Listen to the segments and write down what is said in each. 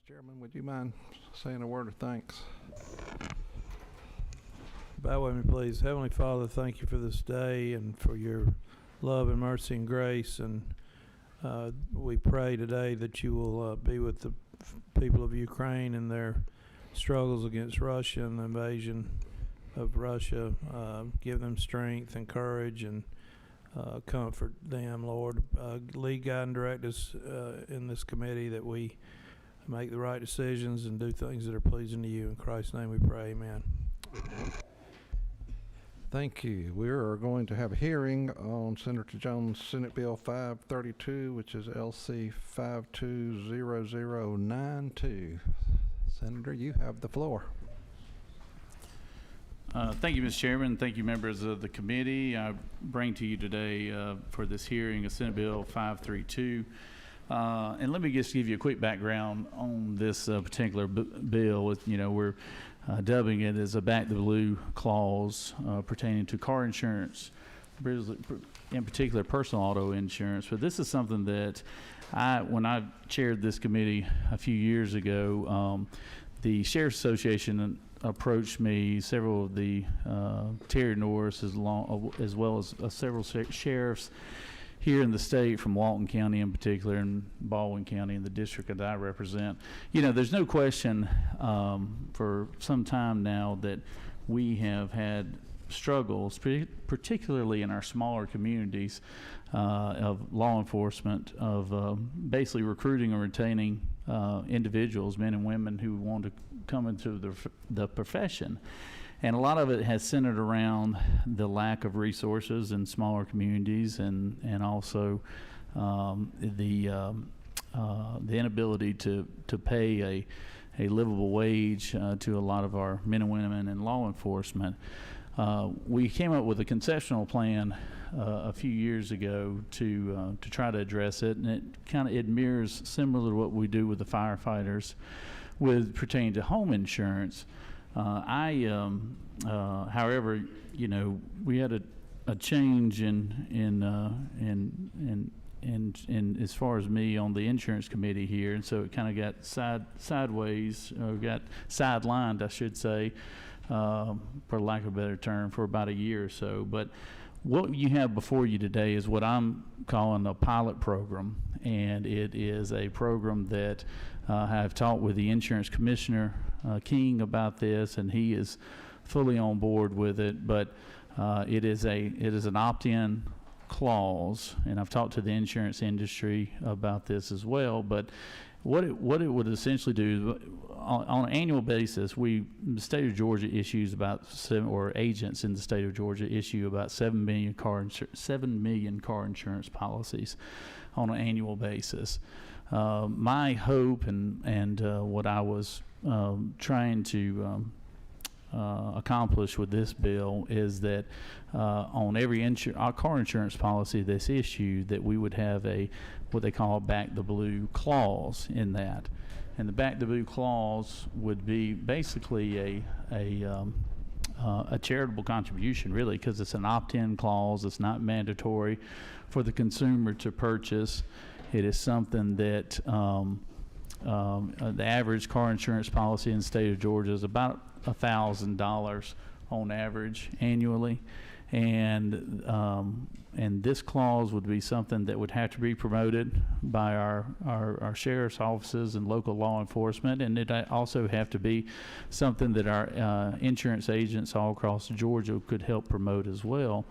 Chairman, would you mind saying a word of thanks? Bow with me, please. Heavenly Father, thank you for this day and for your love and mercy and grace. And we pray today that you will be with the people of Ukraine and their struggles against Russia and the invasion of Russia. Give them strength and courage and comfort them, Lord. Lead, guide, and direct us in this committee that we make the right decisions and do things that are pleasing to you. In Christ's name we pray, amen. Thank you. We are going to have a hearing on Senator Jones' Senate Bill 532, which is LC 520092. Senator, you have the floor. Thank you, Mr. Chairman. Thank you, members of the committee. I bring to you today for this hearing a Senate Bill 532. And let me just give you a quick background on this particular bill. You know, we're dubbing it as a back the blue clause pertaining to car insurance, in particular personal auto insurance. But this is something that when I chaired this committee a few years ago, the Sheriff's Association approached me, several of the Terry Norris as well as several sheriffs here in the state, from Walton County in particular and Baldwin County in the district that I represent. You know, there's no question for some time now that we have had struggles, particularly in our smaller communities, of law enforcement, of basically recruiting and retaining individuals, men and women who want to come into the profession. And a lot of it has centered around the lack of resources in smaller communities, and also the inability to pay a livable wage to a lot of our men and women in law enforcement. We came up with a conceptual plan a few years ago to try to address it, and it mirrors similar to what we do with the firefighters with pertaining to home insurance. However, you know, we had a change in as far as me on the insurance committee here, and so it kind of got sideways, got sidelined, I should say, for lack of a better term, for about a year or so. But what you have before you today is what I'm calling a pilot program, and it is a program that I've talked with the insurance commissioner, King, about this, and he is fully on board with it. But it is an opt-in clause, and I've talked to the insurance industry about this as well. But what it would essentially do is, on an annual basis, the state of Georgia issues about agents in the state of Georgia issue about 7 million car insurance policies on an annual basis. My hope and what I was trying to accomplish with this bill is that on every car insurance policy that's issued, that we would have what they call a back the blue clause in that. And the back the blue clause would be basically a charitable contribution, really, because it's an opt-in clause. It's not mandatory for the consumer to purchase. It is something that the average car insurance policy in the state of Georgia is about $1,000 on average annually, and this clause would be something that would have to be promoted by our sheriff's offices and local law enforcement, and it also have to be something that our insurance agents all across Georgia could help promote as well.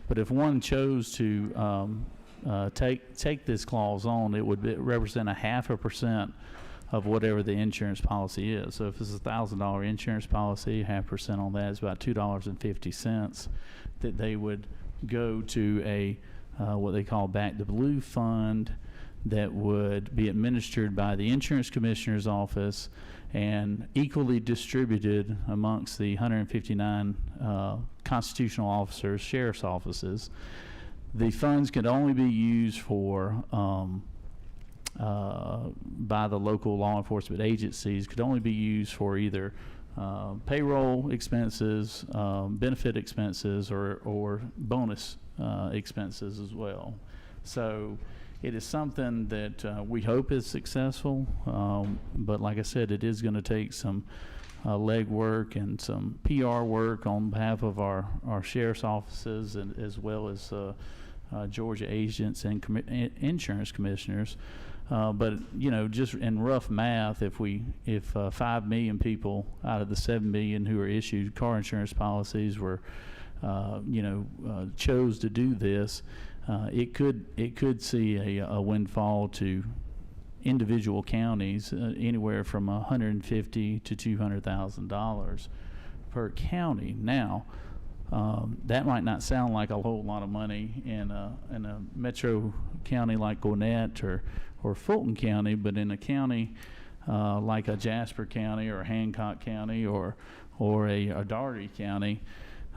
But if one chose to take this clause on, it would represent 0.5% of whatever the insurance policy is. So if it's a $1,000 insurance policy, 0.5% on that is about $2.50 that they would go to a what they call back the blue fund that would be administered by the insurance commissioner's office and equally distributed amongst the 159 constitutional officers, sheriff's offices. The funds could only be used for by the local law enforcement agencies, could only be used for either payroll expenses, benefit expenses, or bonus expenses as well. So it is something that we hope is successful, but like I said, it is going to take some legwork and some PR work on behalf of our sheriff's offices, and as well as Georgia agents and insurance commissioners. But you know, just in rough math, if 5 million people out of the 7 million who are issued car insurance policies were chose to do this, it could see a windfall to individual counties anywhere from $150,000 to $200,000 per county. Now, that might not sound like a whole lot of money in a metro county like Gwinnett or Fulton County, but in a county like a Jasper County or Hancock County or a Daugherty County,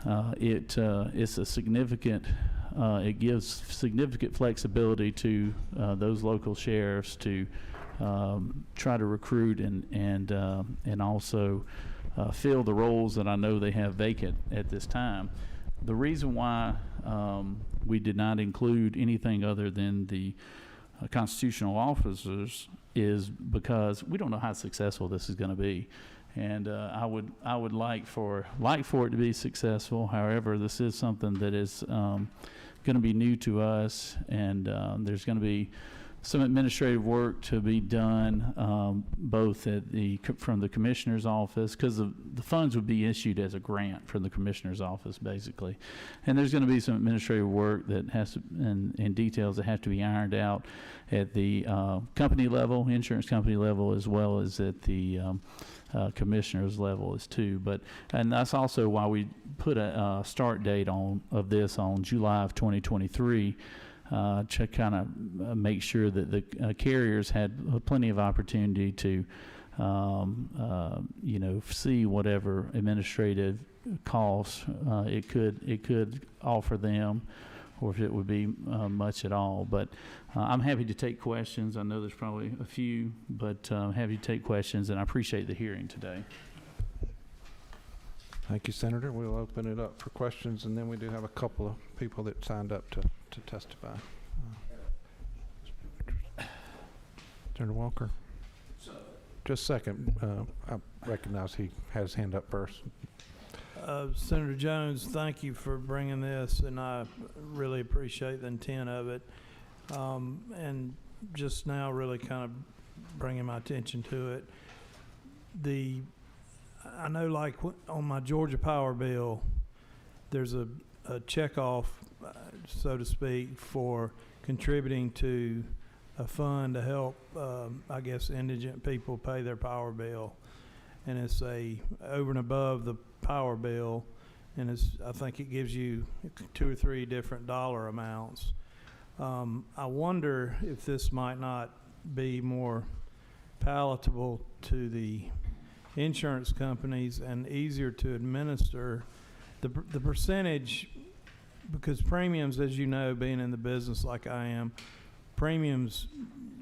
it's a significant. It gives significant flexibility to those local sheriffs to try to recruit and also fill the roles that I know they have vacant at this time. The reason why we did not include anything other than the constitutional officers is because we don't know how successful this is going to be. And I would like for it to be successful. However, this is something that is going to be new to us, and there's going to be some administrative work to be done, both from the commissioner's office, because the funds would be issued as a grant from the commissioner's office, basically. And there's going to be some administrative work that has to, and details that have to be ironed out at the company level, insurance company level, as well as at the commissioner's level as too. And that's also why we put a start date of this on July of 2023, to kind of make sure that the carriers had plenty of opportunity to see whatever administrative costs it could offer them, or if it would be much at all. But I'm happy to take questions. I know there's probably a few, but I'm happy to take questions, and I appreciate the hearing today. Thank you, Senator. We'll open it up for questions, and then we do have a couple of people that signed up to testify. Senator Walker. Just a second. I recognize he has his hand up first. Senator Jones, thank you for bringing this, and I really appreciate the intent of it. And just now really kind of bringing my attention to it. I know, like on my Georgia Power bill, there's a checkoff, so to speak, for contributing to a fund to help, I guess, indigent people pay their power bill. And it's over and above the power bill, and I think it gives you 2 or 3 different dollar amounts. I wonder if this might not be more palatable to the insurance companies and easier to administer. The percentage, because premiums, as you know, being in the business like I am, premiums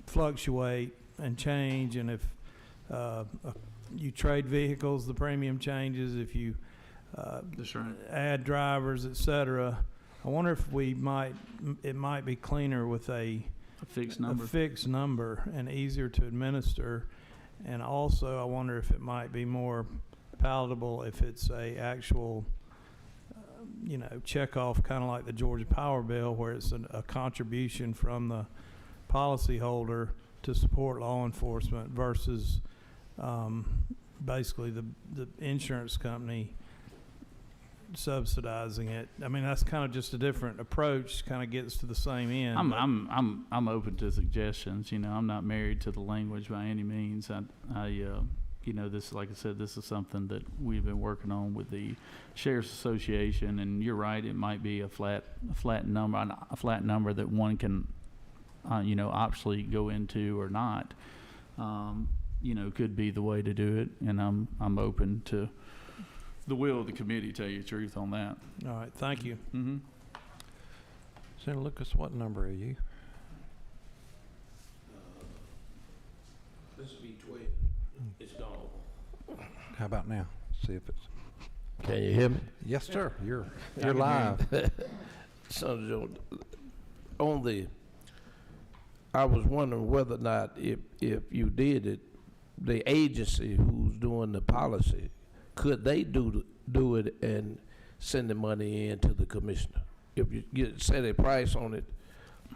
fluctuate and change, and if you trade vehicles, the premium changes. If you That's right. add drivers, etc. I wonder if it might be cleaner with a fixed number. A fixed number and easier to administer. And also, I wonder if it might be more palatable if it's a actual, check off, kind of like the Georgia Power bill, where it's a contribution from the policyholder to support law enforcement versus basically the insurance company subsidizing it. I mean, that's kind of just a different approach, kind of gets to the same end. I'm open to suggestions. I'm not married to the language by any means. This, like I said, this is something that we've been working on with the Sheriff's Association, and you're right, it might be a flat number that one can optionally go into or not. Could be the way to do it, and I'm open to the will of the committee, tell you the truth on that. All right, thank you. Mm-hmm. Senator Lucas, what number are you? This will be 12. It's gone. How about now? See if it's. Can you hear me? Yes, sir. You're can live. So, on the I was wondering whether or not if you did it, the agency who's doing the policy, could they do it and send the money in to the commissioner? If you set a price on it,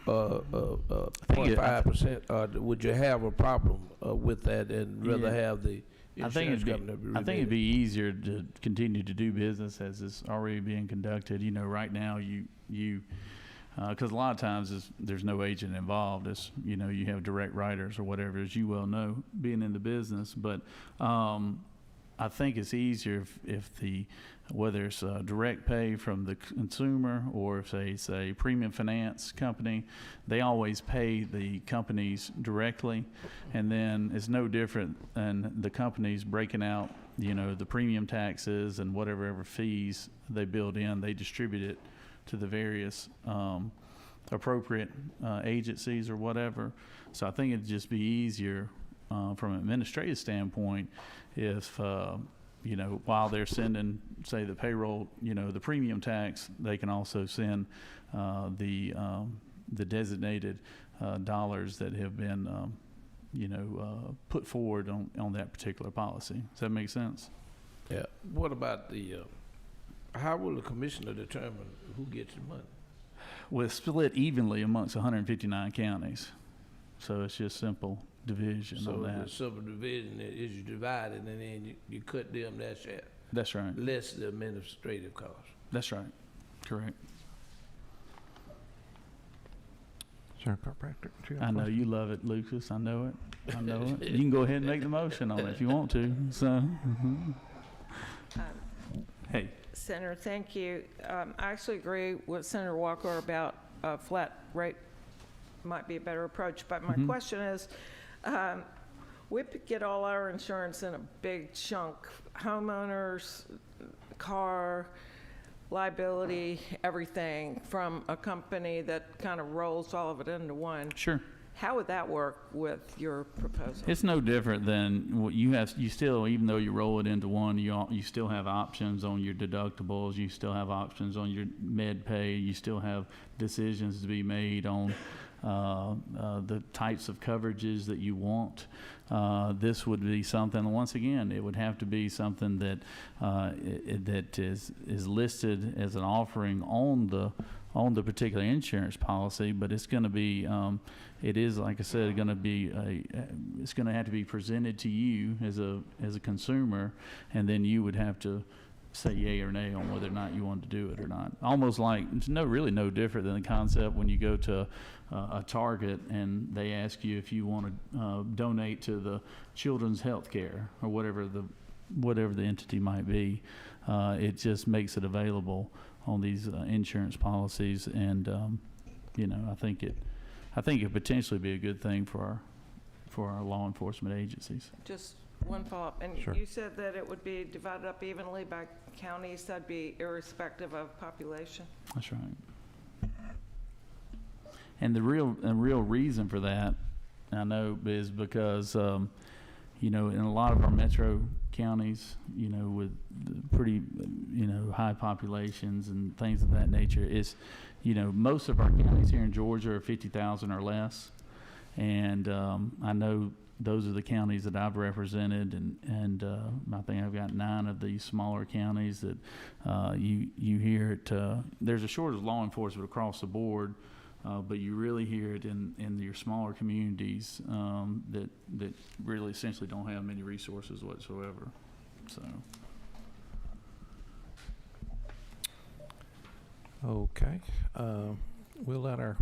think it- 0.5%, would you have a problem with that and rather Yeah. have the I think insurance it'd be, company I think rebate it'd it? be easier to continue to do business as it's already being conducted. You know, right now because a lot of times there's no agent involved. It's, you know, you have direct writers or whatever, as you well know, being in the business. But I think it's easier if whether it's direct pay from the consumer or if it's a premium finance company, they always pay the companies directly, and then it's no different than the companies breaking out, you know, the premium taxes and whatever fees they build in, they distribute it to the various appropriate agencies or whatever. So I think it'd just be easier from an administrative standpoint if you know, while they're sending, say, the payroll, you know, the premium tax, they can also send the designated dollars that have been, you know, put forward on that particular policy. Does that make sense? Yeah. What about how will the commissioner determine who gets the money? Well, it's split evenly amongst 159 counties. So it's just simple division on So the that. subdivision is you divide it and then you cut them that share, That's right. less the administrative cost. That's right. Correct. Senator Kirkpatrick, do you have a I know question? you love it, Lucas. I know it. I know it. You can go ahead and make the motion on it if you want to. So, hey, Senator, thank you. I actually agree with Senator Walker about a flat rate might be a better approach, but my question is, we get all our insurance in a big chunk, homeowners, car, liability, everything, from a company that kind of rolls all of it into one. sure. How would that work with your proposal? It's no different than what you have. You still, even though you roll it into one, you still have options on your deductibles. You still have options on your med pay. You still have decisions to be made on the types of coverages that you want. This would be something, once again, it would have to be something that that is listed as an offering on the particular insurance policy, but it's going to be, it is, like I said, going to be it's going to have to be presented to you as a consumer, and then you would have to say yay or nay on whether or not you want to do it or not. Almost like, it's really no different than the concept when you go to a Target and they ask you if you want to donate to the children's health care or whatever the entity might be. It just makes it available on these insurance policies, and you know, I think it potentially be a good thing for our law enforcement agencies. Just one follow-up, and Sure. you said that it would be divided up evenly by counties, that'd be irrespective of population? That's right. And the real reason for that, I know, is because you know, in a lot of our metro counties, you know, with the pretty, you know, high populations and things of that nature, is, you know, most of our counties here in Georgia are 50,000 or less, and I know those are the counties that I've represented, and I think I've got 9 of these smaller counties that you hear it. There's a shortage of law enforcement across the board, but you really hear it in your smaller communities that really essentially don't have many resources whatsoever. So. Okay, we'll let our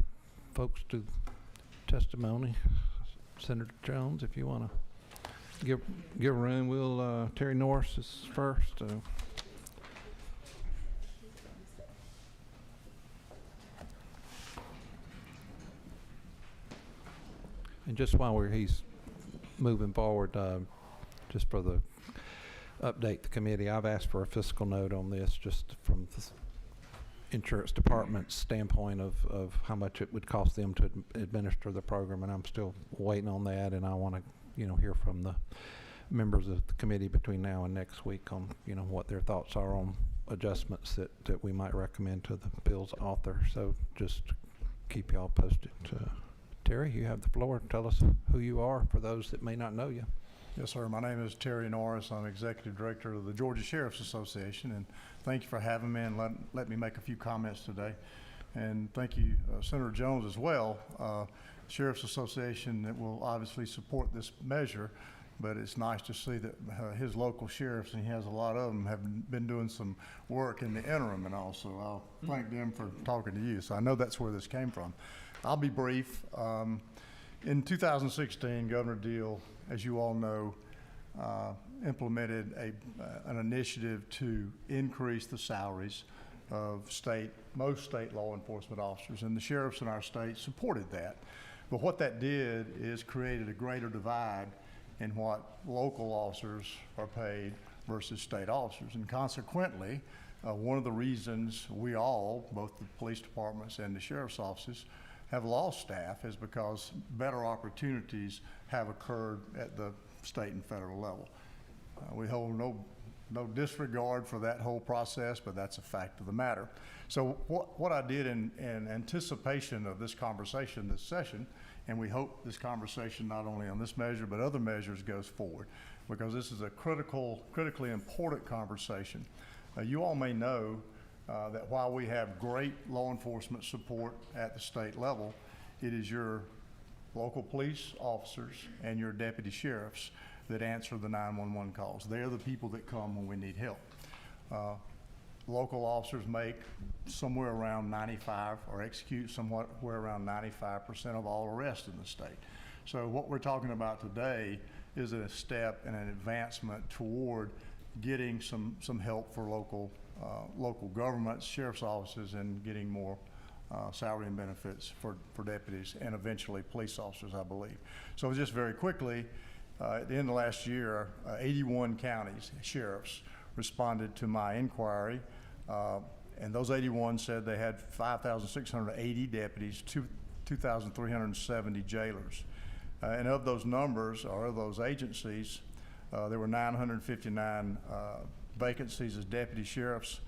folks do testimony. Senator Jones, if you want to give room, Terry Norris is first. And just while he's moving forward, just for the update the committee, I've asked for a fiscal note on this, just from the insurance department's standpoint of how much it would cost them to administer the program, and I'm still waiting on that, and I want to, you know, hear from the members of the committee between now and next week on, you know, what their thoughts are on adjustments that we might recommend to the bill's author. So just keep y'all posted Terry, you have the floor. Tell us who you are for those that may not know you. Yes, sir. My name is Terry Norris. I'm Executive Director of the Georgia Sheriff's Association, and thank you for having me and let me make a few comments today. And thank you, Senator Jones, as well. Sheriff's Association that will obviously support this measure, but it's nice to see that his local sheriffs, and he has a lot of them, have been doing some work in the interim, and also I'll thank them for talking to you. So I know that's where this came from. I'll be brief. In 2016, Governor Deal, as you all know, implemented an initiative to increase the salaries of most state law enforcement officers, and the sheriffs in our state supported that. But what that did is created a greater divide in what local officers are paid versus state officers. And consequently, one of the reasons we all, both the police departments and the sheriff's offices, have lost staff is because better opportunities have occurred at the state and federal level. We hold no disregard for that whole process, but that's a fact of the matter. So what I did in anticipation of this conversation, this session, and we hope this conversation not only on this measure but other measures goes forward, because this is a critically important conversation. You all may know that while we have great law enforcement support at the state level, it is your local police officers and your deputy sheriffs that answer the 911 calls. They're the people that come when we need help. Local officers make somewhere around 95 or execute somewhere around 95% of all arrests in the state. So what we're talking about today is a step and an advancement toward getting some help for local governments, sheriff's offices, and getting more salary and benefits for deputies and eventually police officers, I believe. So just very quickly, at the end of last year, 81 counties, sheriffs, responded to my inquiry, and those 81 said they had 5,680 deputies, 2,370 jailers. And of those numbers, or of those agencies, there were 959 vacancies as deputy sheriffs,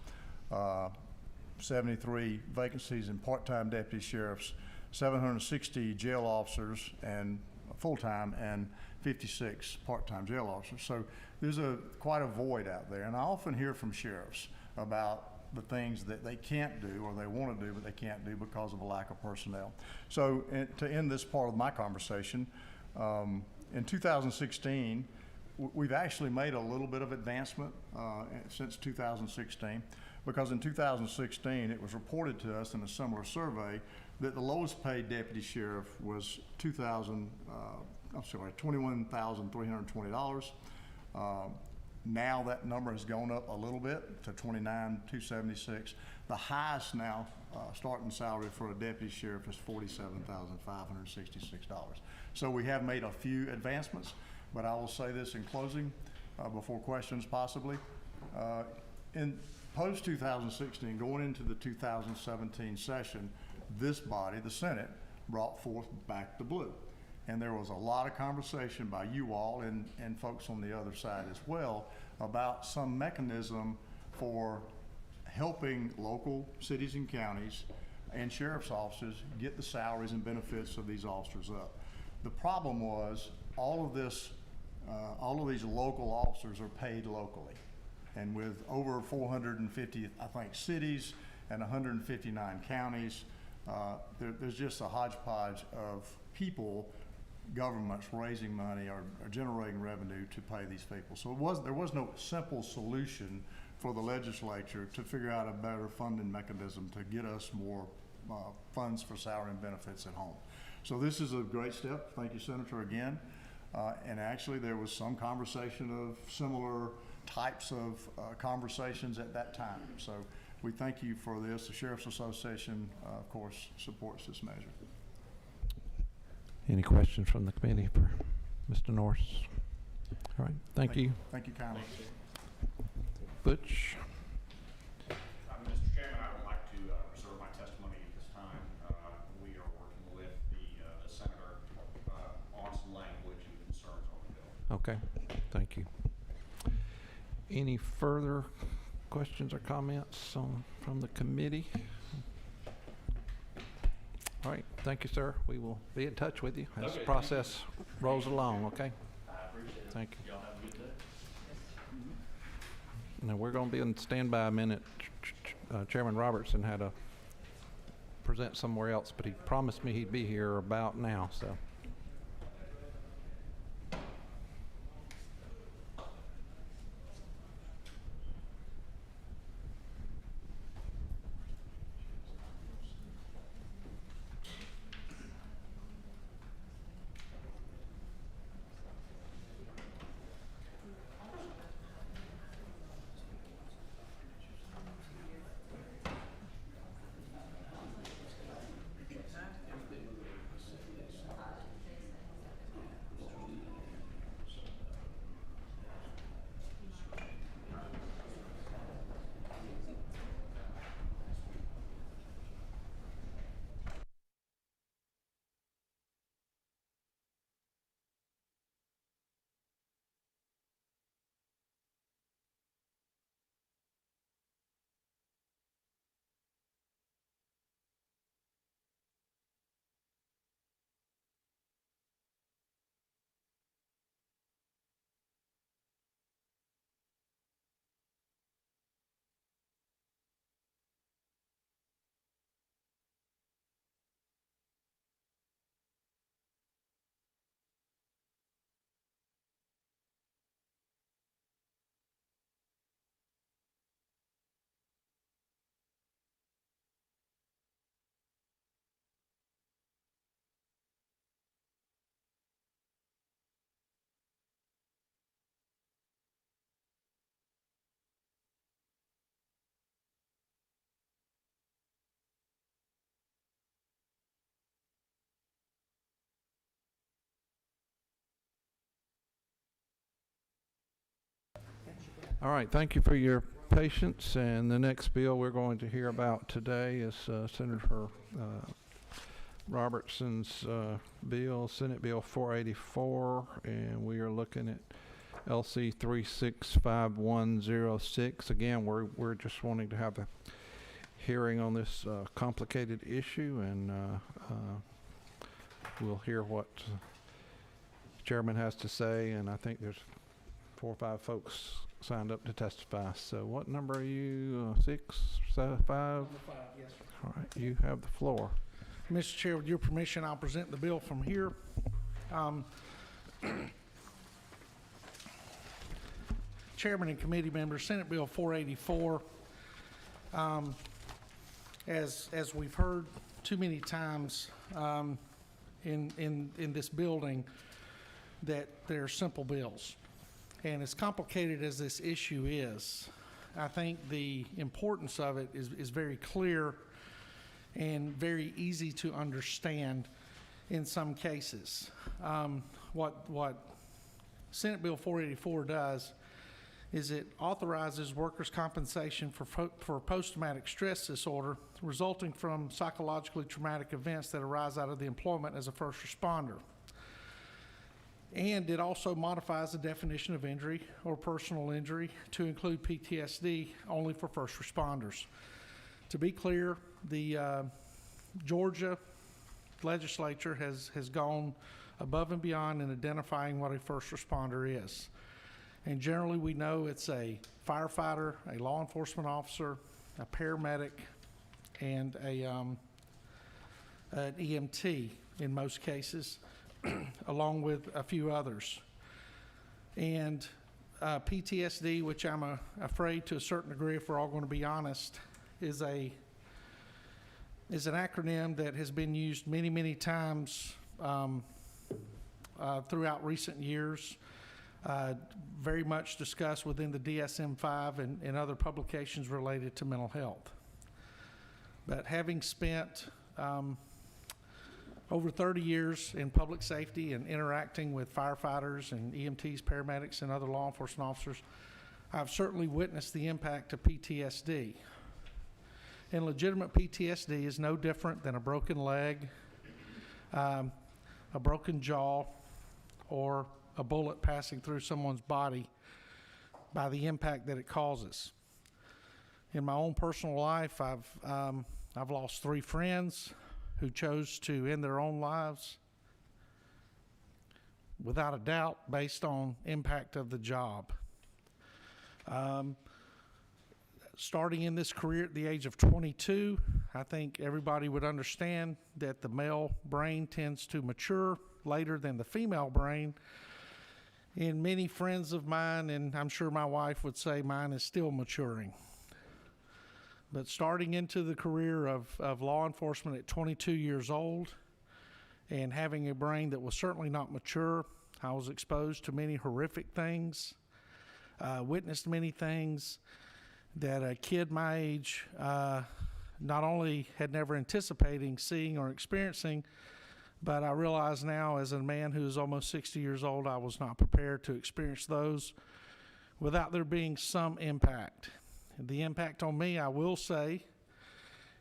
73 vacancies in part-time deputy sheriffs, 760 jail officers and full-time, and 56 part-time jail officers. So there's quite a void out there. And I often hear from sheriffs about the things that they can't do or they want to do but they can't do because of a lack of personnel. So to end this part of my conversation, in 2016, we've actually made a little bit of advancement since 2016, because in 2016 it was reported to us in a similar survey that the lowest paid deputy sheriff was $21,320. Now that number has gone up a little bit to $29,276. The highest now starting salary for a deputy sheriff is $47,566. So we have made a few advancements, but I will say this in closing, before questions possibly. In post-2016, going into the 2017 session, this body, the Senate, brought forth Back the Blue. And there was a lot of conversation by you all and folks on the other side as well about some mechanism for helping local cities and counties and sheriff's offices get the salaries and benefits of these officers up. The problem was all of these local officers are paid locally. And with over 450, I think, cities and 159 counties, there's just a hodgepodge of people, governments raising money or generating revenue to pay these people. So there was no simple solution for the legislature to figure out a better funding mechanism to get us more funds for salary and benefits at home. So this is a great step. Thank you, Senator, again. And actually there was some conversation of similar types of conversations at that time. So we thank you for this. The Sheriff's Association, of course, supports this measure. Any questions from the committee for Mr. Norris? All right, thank you. Thank you kindly. Butch? Mr. Chairman, I would like to reserve my testimony at this time. We are working with the Senator on some language and concerns on the bill. Okay, thank you. Any further questions or comments from the committee? All right, thank you, sir. We will be in touch with you as Okay, the process rolls along, okay? I appreciate it. Thank you. Y'all have a good day. Now, we're going to be on standby a minute. Chairman Robertson had to present somewhere else, but he promised me he'd be here about now, so. All right, thank you for your patience. And the next bill we're going to hear about today is Senator Robertson's bill, Senate Bill 484, and we are looking at LC 365106. Again, we're just wanting to have a hearing on this complicated issue, and we'll hear what the chairman has to say. And I think there's 4 or 5 folks signed up to testify. So what number are you? 6, 5? Number 5, yes, sir. All right, you have the floor. Mr. Chair, with your permission, I'll present the bill from here. Chairman and committee members, Senate Bill 484, as we've heard too many times in this building, that they're simple bills. And as complicated as this issue is, I think the importance of it is very clear and very easy to understand in some cases. What Senate Bill 484 does is it authorizes workers' compensation for post-traumatic stress disorder resulting from psychologically traumatic events that arise out of the employment as a first responder. And it also modifies the definition of injury or personal injury to include PTSD only for first responders. To be clear, the Georgia legislature has gone above and beyond in identifying what a first responder is. And generally we know it's a firefighter, a law enforcement officer, a paramedic, and an EMT in most cases, along with a few others. And PTSD, which I'm afraid to a certain degree, if we're all going to be honest, is an acronym that has been used many, many times throughout recent years, very much discussed within the DSM-5 and other publications related to mental health. But having spent over 30 years in public safety and interacting with firefighters and EMTs, paramedics, and other law enforcement officers, I've certainly witnessed the impact of PTSD. And legitimate PTSD is no different than a broken leg, a broken jaw, or a bullet passing through someone's body by the impact that it causes. In my own personal life, I've lost 3 friends who chose to end their own lives, without a doubt, based on impact of the job. Starting in this career at the age of 22, I think everybody would understand that the male brain tends to mature later than the female brain. And many friends of mine, and I'm sure my wife would say mine is still maturing. But starting into the career of law enforcement at 22 years old and having a brain that was certainly not mature, I was exposed to many horrific things, witnessed many things that a kid my age not only had never anticipating seeing or experiencing, but I realize now as a man who is almost 60 years old, I was not prepared to experience those without there being some impact. The impact on me, I will say,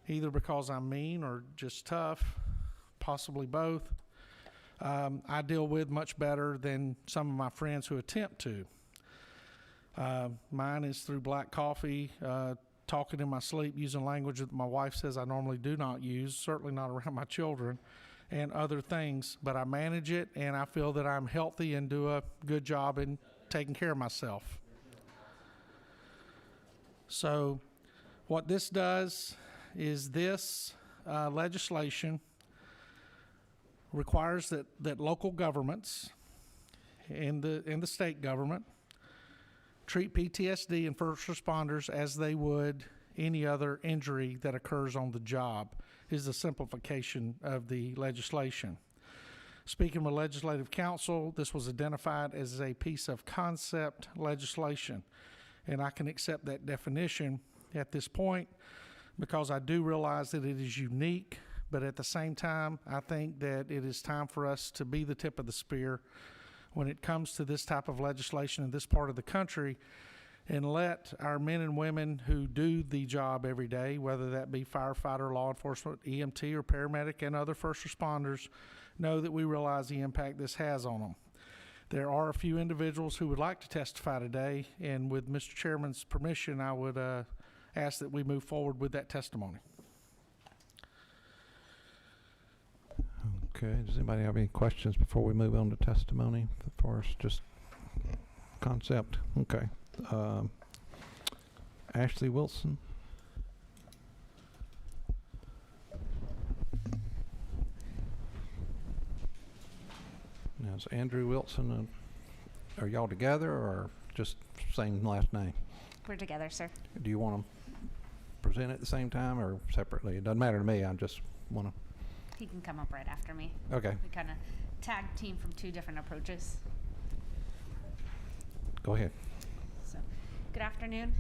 either because I'm mean or just tough, possibly both, I deal with much better than some of my friends who attempt to. Mine is through black coffee, talking in my sleep, using language that my wife says I normally do not use, certainly not around my children, and other things. But I manage it, and I feel that I'm healthy and do a good job in taking care of myself. So what this does is this legislation requires that local governments and the state government treat PTSD and first responders as they would any other injury that occurs on the job, is the simplification of the legislation. Speaking with Legislative Counsel, this was identified as a piece of concept legislation, and I can accept that definition at this point because I do realize that it is unique, but at the same time, I think that it is time for us to be the tip of the spear when it comes to this type of legislation in this part of the country, and let our men and women who do the job every day, whether that be firefighter, law enforcement, EMT, or paramedic, and other first responders, know that we realize the impact this has on them. There are a few individuals who would like to testify today, and with Mr. Chairman's permission, I would ask that we move forward with that testimony. Okay, does anybody have any questions before we move on to testimony as far as just concept? Okay. Ashley Wilson. Now, is Andrew Wilson, are y'all together or just same last name? We're together, sir. Do you want to present at the same time or separately? It doesn't matter to me. I just want to. He can come up right after me. Okay. We kind of tag team from two different approaches. Go ahead. So, good afternoon.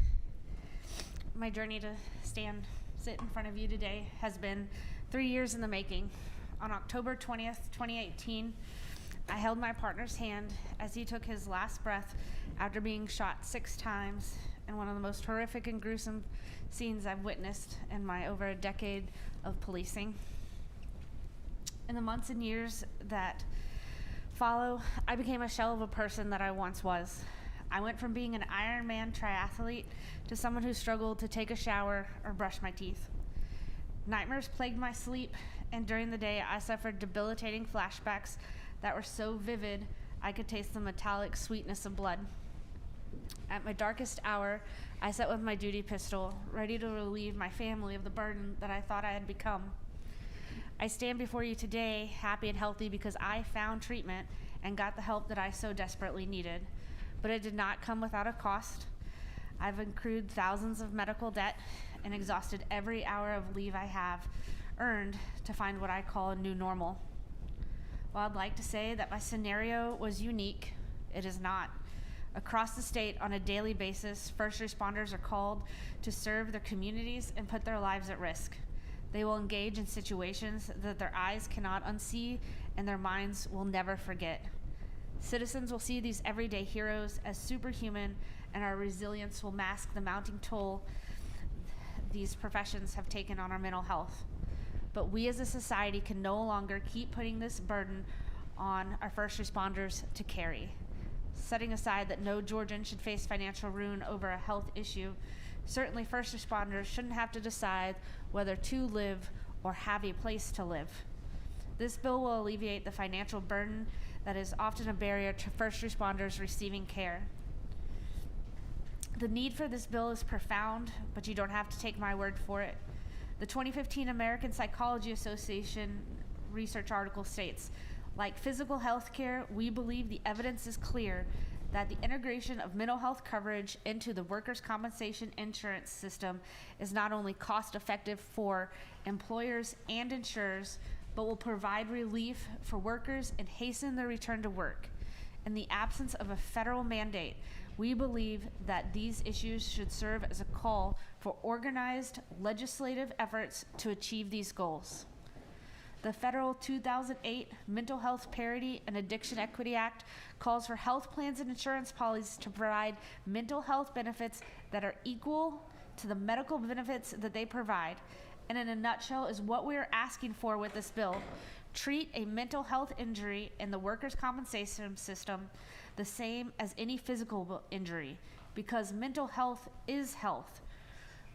My journey to sit in front of you today has been 3 years in the making. On October 20th, 2018, I held my partner's hand as he took his last breath after being shot 6 times in one of the most horrific and gruesome scenes I've witnessed in my over a decade of policing. In the months and years that follow, I became a shell of a person that I once was. I went from being an Ironman triathlete to someone who struggled to take a shower or brush my teeth. Nightmares plagued my sleep, and during the day I suffered debilitating flashbacks that were so vivid I could taste the metallic sweetness of blood. At my darkest hour, I sat with my duty pistol, ready to relieve my family of the burden that I thought I had become. I stand before you today happy and healthy because I found treatment and got the help that I so desperately needed. But it did not come without a cost. I've accrued thousands of medical debt and exhausted every hour of leave I have earned to find what I call a new normal. While I'd like to say that my scenario was unique, it is not. Across the state on a daily basis, first responders are called to serve their communities and put their lives at risk. They will engage in situations that their eyes cannot unsee and their minds will never forget. Citizens will see these everyday heroes as superhuman, and our resilience will mask the mounting toll these professions have taken on our mental health. But we as a society can no longer keep putting this burden on our first responders to carry. Setting aside that no Georgian should face financial ruin over a health issue, certainly first responders shouldn't have to decide whether to live or have a place to live. This bill will alleviate the financial burden that is often a barrier to first responders receiving care. The need for this bill is profound, but you don't have to take my word for it. The 2015 American Psychology Association research article states, like physical health care, we believe the evidence is clear that the integration of mental health coverage into the workers' compensation insurance system is not only cost effective for employers and insurers, but will provide relief for workers and hasten their return to work. In the absence of a federal mandate, we believe that these issues should serve as a call for organized legislative efforts to achieve these goals. The federal 2008 Mental Health Parity and Addiction Equity Act calls for health plans and insurance policies to provide mental health benefits that are equal to the medical benefits that they provide. And in a nutshell is what we are asking for with this bill. Treat a mental health injury in the workers' compensation system the same as any physical injury, because mental health is health.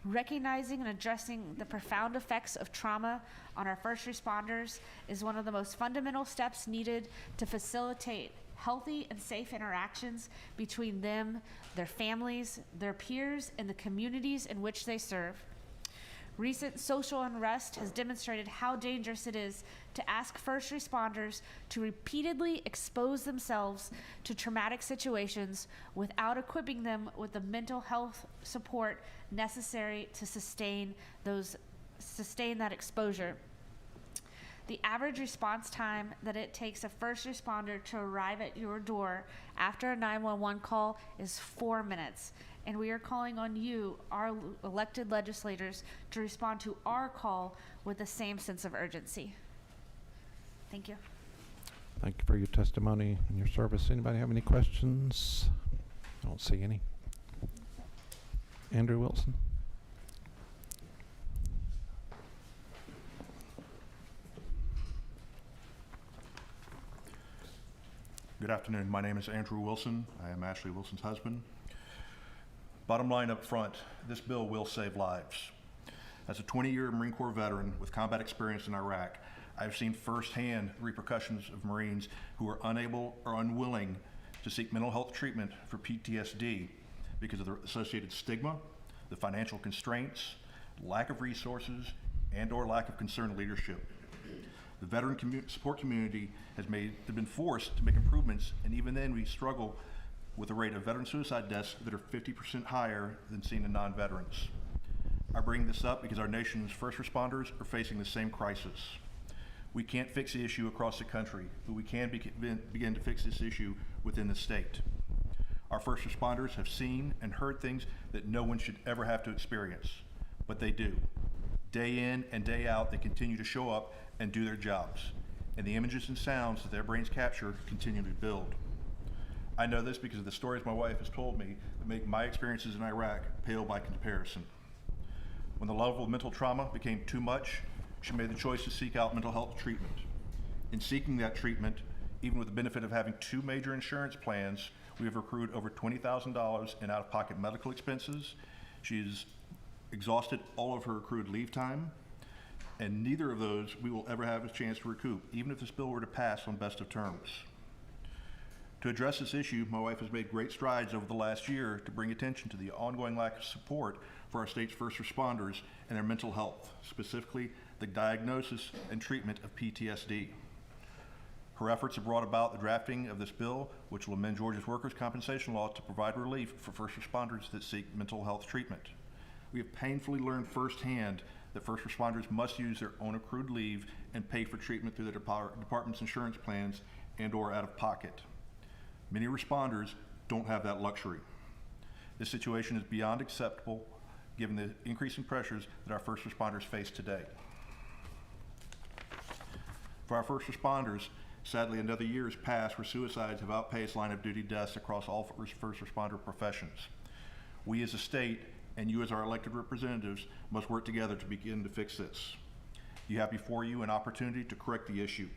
Recognizing and addressing the profound effects of trauma on our first responders is one of the most fundamental steps needed to facilitate healthy and safe interactions between them, their families, their peers, and the communities in which they serve. Recent social unrest has demonstrated how dangerous it is to ask first responders to repeatedly expose themselves to traumatic situations without equipping them with the mental health support necessary to sustain that exposure. The average response time that it takes a first responder to arrive at your door after a 911 call is 4 minutes. And we are calling on you, our elected legislators, to respond to our call with the same sense of urgency. Thank you. Thank you for your testimony and your service. Anybody have any questions? I don't see any. Andrew Wilson. Good afternoon. My name is Andrew Wilson. I am Ashley Wilson's husband. Bottom line up front, this bill will save lives. As a 20-year Marine Corps veteran with combat experience in Iraq, I've seen firsthand the repercussions of Marines who are unable or unwilling to seek mental health treatment for PTSD because of the associated stigma, the financial constraints, lack of resources, and/or lack of concerned leadership. The veteran support community has been forced to make improvements, and even then we struggle with a rate of veteran suicide deaths that are 50% higher than seen in non-veterans. I bring this up because our nation's first responders are facing the same crisis. We can't fix the issue across the country, but we can begin to fix this issue within the state. Our first responders have seen and heard things that no one should ever have to experience, but they do. Day in and day out, they continue to show up and do their jobs, and the images and sounds that their brains capture continue to build. I know this because of the stories my wife has told me that make my experiences in Iraq pale by comparison. When the level of mental trauma became too much, she made the choice to seek out mental health treatment. In seeking that treatment, even with the benefit of having 2 major insurance plans, we have accrued over $20,000 in out-of-pocket medical expenses. She's exhausted all of her accrued leave time, and neither of those we will ever have a chance to recoup, even if this bill were to pass on best of terms. To address this issue, my wife has made great strides over the last year to bring attention to the ongoing lack of support for our state's first responders and their mental health, specifically the diagnosis and treatment of PTSD. Her efforts have brought about the drafting of this bill, which will amend Georgia's workers' compensation law to provide relief for first responders that seek mental health treatment. We have painfully learned firsthand that first responders must use their own accrued leave and pay for treatment through their department's insurance plans and/or out of pocket. Many responders don't have that luxury. This situation is beyond acceptable given the increasing pressures that our first responders face today. For our first responders, sadly another year has passed where suicides have outpaced line of duty deaths across all first responder professions. We as a state and you as our elected representatives must work together to begin to fix this. You have before you an opportunity to correct the issue.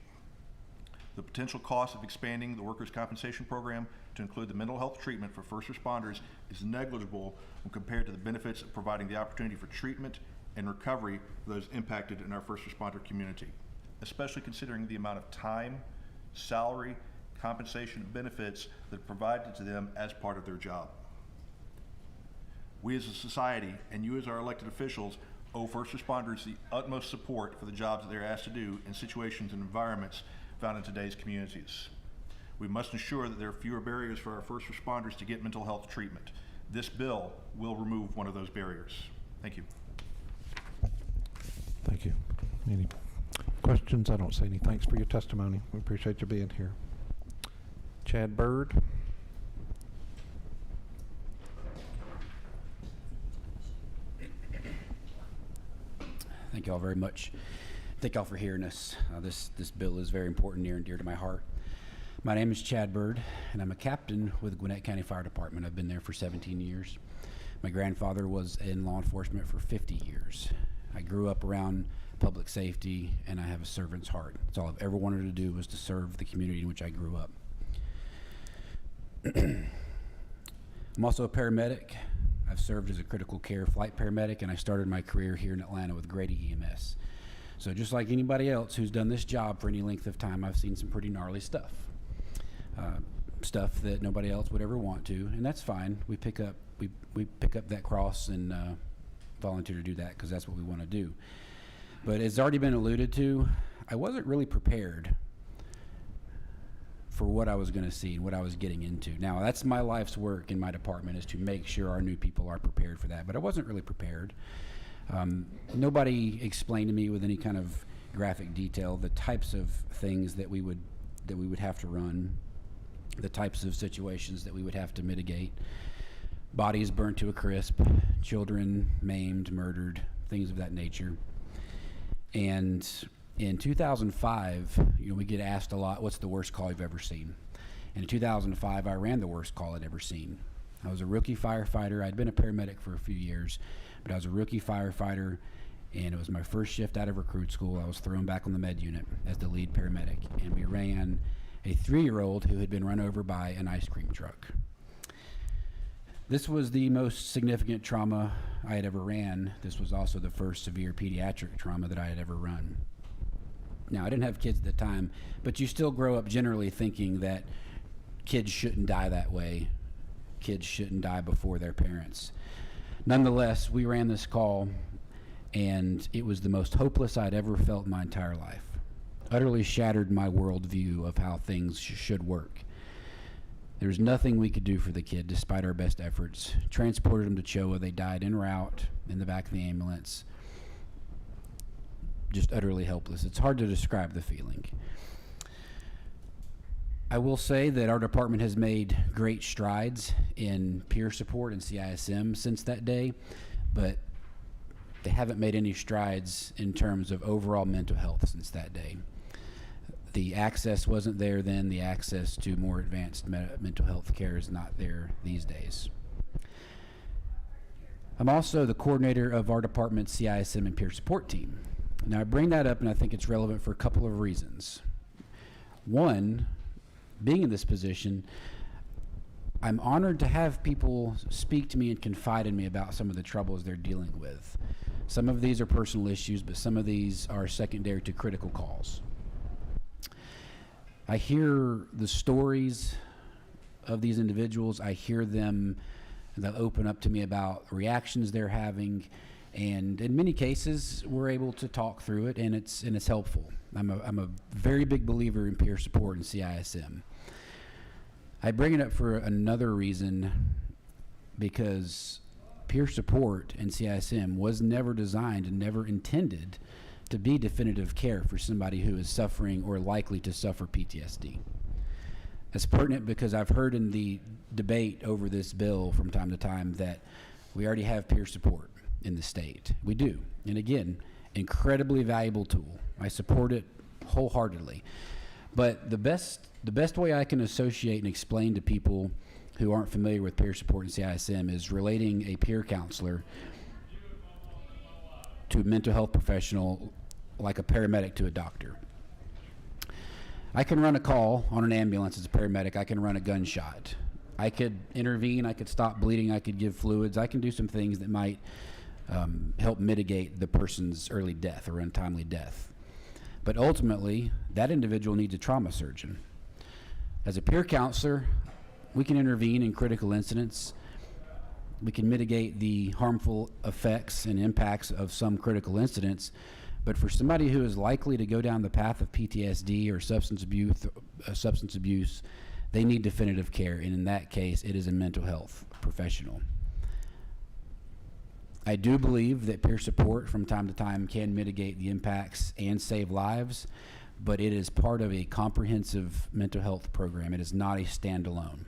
The potential cost of expanding the workers' compensation program to include the mental health treatment for first responders is negligible when compared to the benefits of providing the opportunity for treatment and recovery for those impacted in our first responder community, especially considering the amount of time, salary, compensation, and benefits that are provided to them as part of their job. We as a society, and you as our elected officials, owe first responders the utmost support for the jobs that they're asked to do in situations and environments found in today's communities. We must ensure that there are fewer barriers for our first responders to get mental health treatment. This bill will remove one of those barriers. Thank you. Thank you. Any questions? I don't see any. Thanks for your testimony. We appreciate you being here. Chad Bird. Thank you all very much. Thank you all for hearing us. This bill is very important, near and dear to my heart. My name is Chad Bird, and I'm a captain with the Gwinnett County Fire Department. I've been there for 17 years. My grandfather was in law enforcement for 50 years. I grew up around public safety, and I have a servant's heart. That's all I've ever wanted to do, was to serve the community in which I grew up. I'm also a paramedic. I've served as a critical care flight paramedic, and I started my career here in Atlanta with Grady EMS. So just like anybody else who's done this job for any length of time, I've seen some pretty gnarly stuff. Stuff that nobody else would ever want to, and that's fine. We pick up that cross and volunteer to do that because that's what we want to do. But it's already been alluded to, I wasn't really prepared for what I was going to see and what I was getting into. Now, that's my life's work in my department, is to make sure our new people are prepared for that, but I wasn't really prepared. Nobody explained to me with any kind of graphic detail the types of things that we would have to run, the types of situations that we would have to mitigate. Bodies burnt to a crisp, children maimed, murdered, things of that nature. And in 2005, we get asked a lot, what's the worst call you've ever seen? And in 2005, I ran the worst call I'd ever seen. I was a rookie firefighter. I'd been a paramedic for a few years, but I was a rookie firefighter, and it was my first shift out of recruit school. I was thrown back on the med unit as the lead paramedic, and we ran a 3-year-old who had been run over by an ice cream truck. This was the most significant trauma I had ever ran. This was also the first severe pediatric trauma that I had ever run. Now, I didn't have kids at the time, but you still grow up generally thinking that kids shouldn't die that way. Kids shouldn't die before their parents. Nonetheless, we ran this call, and it was the most hopeless I'd ever felt in my entire life. Utterly shattered my worldview of how things should work. There was nothing we could do for the kid despite our best efforts. Transported him to CHOA. They died en route in the back of the ambulance. Just utterly helpless. It's hard to describe the feeling. I will say that our department has made great strides in peer support and CISM since that day, but they haven't made any strides in terms of overall mental health since that day. The access wasn't there then. The access to more advanced mental health care is not there these days. I'm also the coordinator of our department's CISM and peer support team. Now, I bring that up, and I think it's relevant for a couple of reasons. One, being in this position, I'm honored to have people speak to me and confide in me about some of the troubles they're dealing with. Some of these are personal issues, but some of these are secondary to critical calls. I hear the stories of these individuals. I hear them, they'll open up to me about reactions they're having, and in many cases, we're able to talk through it, and it's helpful. I'm a very big believer in peer support and CISM. I bring it up for another reason, because peer support and CISM was never designed and never intended to be definitive care for somebody who is suffering or likely to suffer PTSD. It's pertinent because I've heard in the debate over this bill from time to time that we already have peer support in the state. We do. And again, incredibly valuable tool. I support it wholeheartedly. But the best way I can associate and explain to people who aren't familiar with peer support and CISM is relating a peer counselor to a mental health professional like a paramedic to a doctor. I can run a call on an ambulance as a paramedic. I can run a gunshot. I could intervene. I could stop bleeding. I could give fluids. I can do some things that might help mitigate the person's early death or untimely death. But ultimately, that individual needs a trauma surgeon. As a peer counselor, we can intervene in critical incidents. We can mitigate the harmful effects and impacts of some critical incidents. But for somebody who is likely to go down the path of PTSD or substance abuse, they need definitive care. And in that case, it is a mental health professional. I do believe that peer support from time to time can mitigate the impacts and save lives, but it is part of a comprehensive mental health program. It is not a standalone.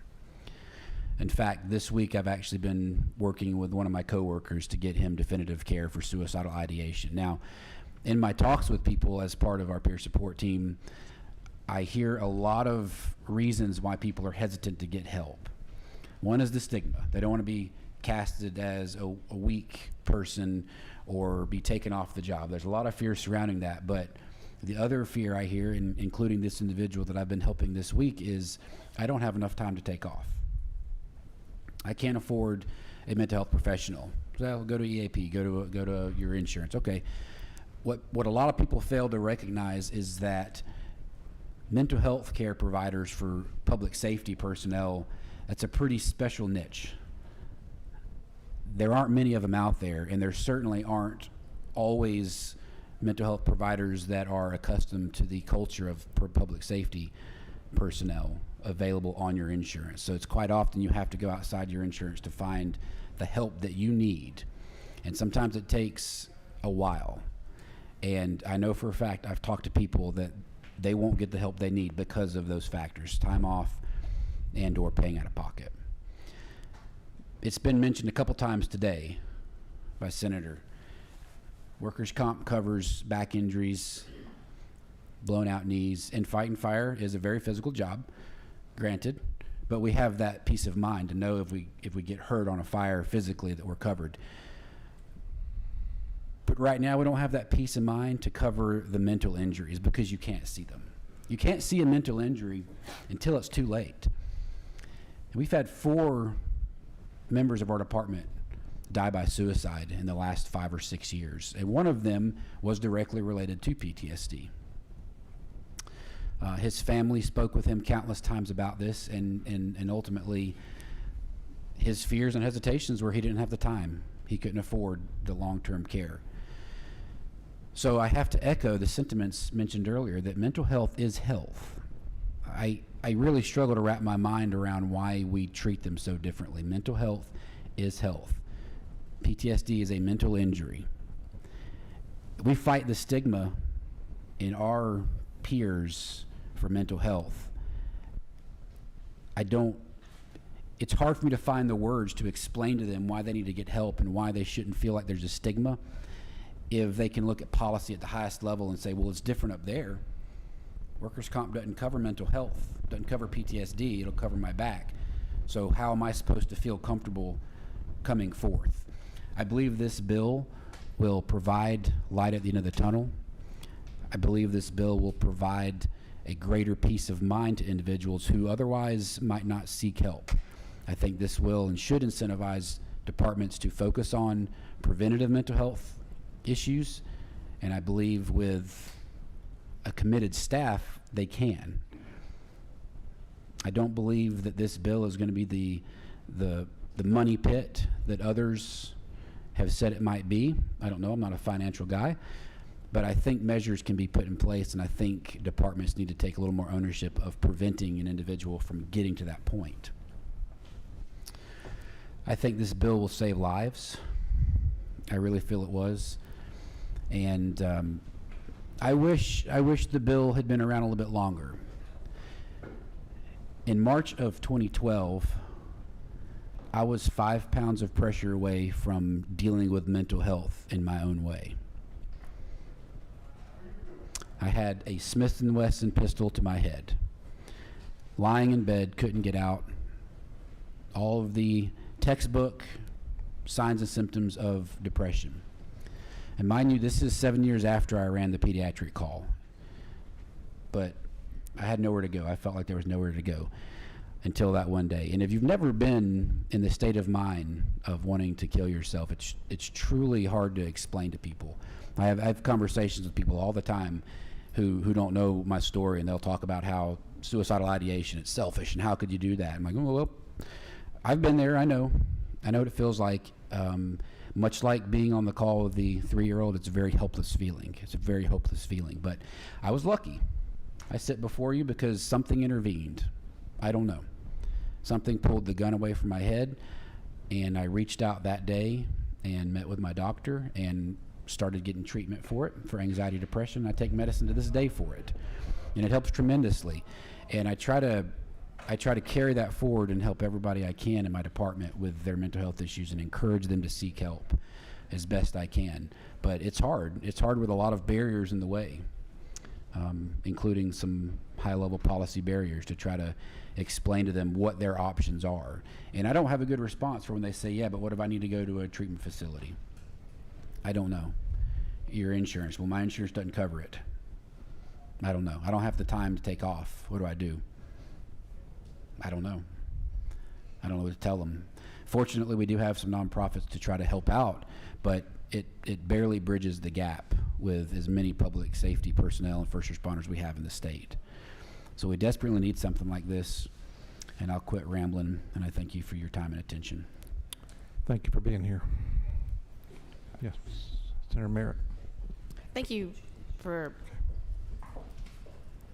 In fact, this week I've actually been working with one of my coworkers to get him definitive care for suicidal ideation. Now, in my talks with people as part of our peer support team, I hear a lot of reasons why people are hesitant to get help. One is the stigma. They don't want to be casted as a weak person or be taken off the job. There's a lot of fear surrounding that, but the other fear I hear, including this individual that I've been helping this week, is I don't have enough time to take off. I can't afford a mental health professional. So go to EAP, go to your insurance. Okay. What a lot of people fail to recognize is that mental health care providers for public safety personnel, that's a pretty special niche. There aren't many of them out there, and there certainly aren't always mental health providers that are accustomed to the culture of public safety personnel available on your insurance. So it's quite often you have to go outside your insurance to find the help that you need. And sometimes it takes a while. And I know for a fact, I've talked to people that they won't get the help they need because of those factors, time off and or paying out of pocket. It's been mentioned a couple times today by Senator. Workers' comp covers back injuries, blown out knees, and fighting fire is a very physical job, granted, but we have that peace of mind to know if we get hurt on a fire physically that we're covered. But right now we don't have that peace of mind to cover the mental injuries because you can't see them. You can't see a mental injury until it's too late. And we've had 4 members of our department die by suicide in the last 5 or 6 years, and one of them was directly related to PTSD. His family spoke with him countless times about this, and ultimately his fears and hesitations were he didn't have the time. He couldn't afford the long-term care. So I have to echo the sentiments mentioned earlier that mental health is health. I really struggle to wrap my mind around why we treat them so differently. Mental health is health. PTSD is a mental injury. We fight the stigma in our peers for mental health. It's hard for me to find the words to explain to them why they need to get help and why they shouldn't feel like there's a stigma if they can look at policy at the highest level and say, well, it's different up there. Workers' comp doesn't cover mental health, doesn't cover PTSD, it'll cover my back. So how am I supposed to feel comfortable coming forth? I believe this bill will provide light at the end of the tunnel. I believe this bill will provide a greater peace of mind to individuals who otherwise might not seek help. I think this will and should incentivize departments to focus on preventative mental health issues, and I believe with a committed staff, they can. I don't believe that this bill is going to be the money pit that others have said it might be. I don't know, I'm not a financial guy, but I think measures can be put in place, and I think departments need to take a little more ownership of preventing an individual from getting to that point. I think this bill will save lives. I really feel it was. And I wish the bill had been around a little bit longer. In March of 2012, I was 5 pounds of pressure away from dealing with mental health in my own way. I had a Smith & Wesson pistol to my head. Lying in bed, couldn't get out. All of the textbook signs and symptoms of depression. And mind you, this is 7 years after I ran the pediatric call. But I had nowhere to go. I felt like there was nowhere to go. until that one day. And if you've never been in the state of mind of wanting to kill yourself, it's truly hard to explain to people. I have conversations with people all the time who don't know my story, and they'll talk about how suicidal ideation, it's selfish, and how could you do that? I'm like, oh, well, I've been there. I know what it feels like. Much like being on the call with the 3-year-old, it's a very helpless feeling. It's a very hopeless feeling. But I was lucky. I sit before you because something intervened. I don't know. Something pulled the gun away from my head, and I reached out that day and met with my doctor and started getting treatment for it, for anxiety, depression. I take medicine to this day for it, and it helps tremendously. And I try to carry that forward and help everybody I can in my department with their mental health issues and encourage them to seek help as best I can. But it's hard. It's hard with a lot of barriers in the way, including some high-level policy barriers to try to explain to them what their options are. And I don't have a good response for when they say, yeah, but what if I need to go to a treatment facility? I don't know. Your insurance. Well, my insurance doesn't cover it. I don't know. I don't have the time to take off. What do I do? I don't know. I don't know what to tell them. Fortunately, we do have some nonprofits to try to help out, but it barely bridges the gap with as many public safety personnel and first responders we have in the state. So we desperately need something like this, and I'll quit rambling, and I thank you for your time and attention. Thank you for being here. Yes, Senator Merritt. Thank you for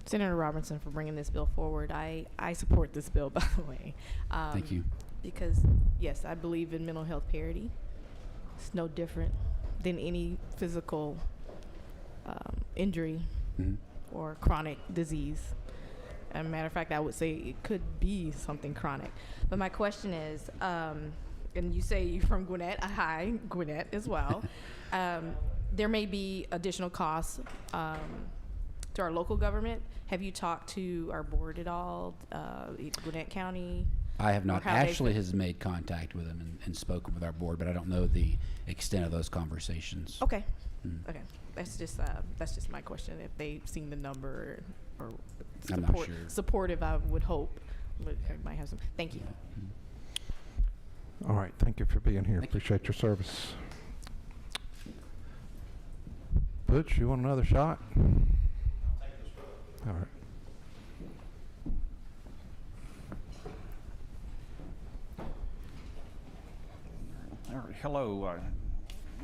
Senator Robinson for bringing this bill forward. I support this bill, by the way. Thank you. Because, yes, I believe in mental health parity. It's no different than any physical injury or chronic disease. As a matter of fact, I would say it could be something chronic. But my question is, and you say you're from Gwinnett. Hi, Gwinnett as well. There may be additional costs to our local government. Have you talked to our board at all, Gwinnett County? I have not. Ashley has made contact with them and spoken with our board, but I don't know the extent of those conversations. Okay. Okay. That's just my question. If they've seen the number or I'm not sure. Supportive, I would hope. But everybody has some. Thank you. All right. Thank you for being here. Appreciate your service. Butch, you want another shot? All right. All right. Hello,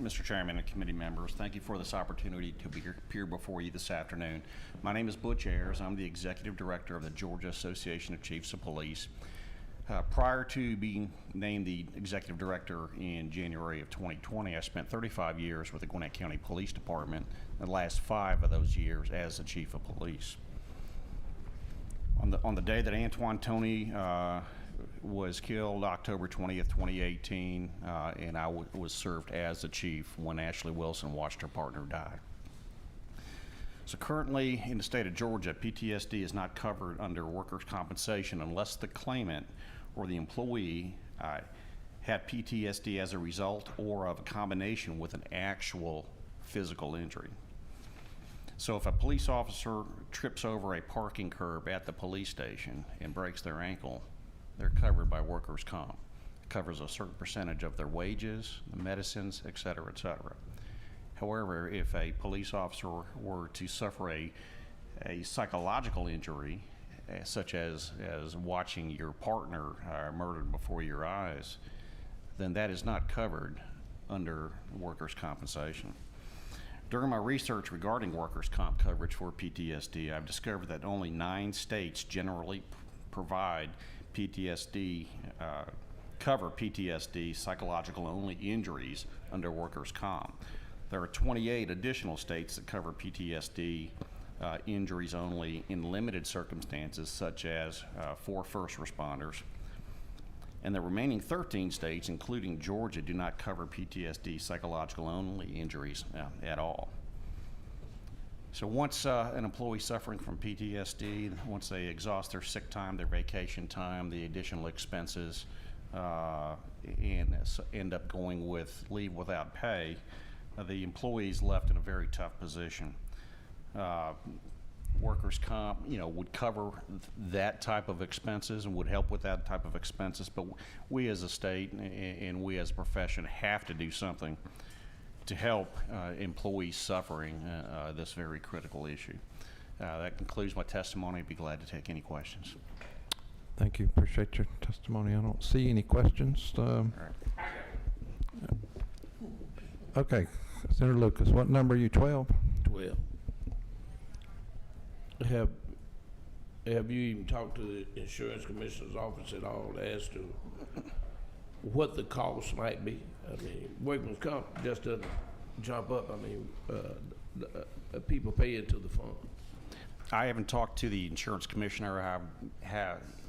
Mr. Chairman and committee members. Thank you for this opportunity to appear before you this afternoon. My name is Butch Ayers. I'm the Executive Director of the Georgia Association of Chiefs of Police. Prior to being named the Executive Director in January of 2020, I spent 35 years with the Gwinnett County Police Department, and the last 5 of those years as the Chief of Police. On the day that Antoine Toney was killed, October 20th, 2018, and I was served as the chief when Ashley Wilson watched her partner die. So currently in the state of Georgia, PTSD is not covered under workers' compensation unless the claimant or the employee had PTSD as a result or of a combination with an actual physical injury. So if a police officer trips over a parking curb at the police station and breaks their ankle, they're covered by workers' comp. It covers a certain percentage of their wages, the medicines, et cetera, et cetera. However, if a police officer were to suffer a psychological injury, such as watching your partner murdered before your eyes, then that is not covered under workers' compensation. During my research regarding workers' comp coverage for PTSD, I've discovered that only 9 states generally provide PTSD, cover PTSD psychological only injuries under workers' comp. There are 28 additional states that cover PTSD injuries only in limited circumstances, such as for first responders. And the remaining 13 states, including Georgia, do not cover PTSD psychological only injuries at all. So once an employee suffering from PTSD, once they exhaust their sick time, their vacation time, the additional expenses, and end up going with leave without pay, the employee is left in a very tough position. workers' comp, would cover that type of expenses and would help with that type of expenses. But we as a state and we as a profession have to do something to help employees suffering this very critical issue. That concludes my testimony. I'd be glad to take any questions. Thank you. Appreciate your testimony. I don't see any questions. Okay, Senator Lucas, what number are you, 12? 12. Have you even talked to the insurance commissioner's office at all as to what the cost might be? I mean, workman's comp just doesn't jump up. I mean, people pay into the fund. I haven't talked to the insurance commissioner. I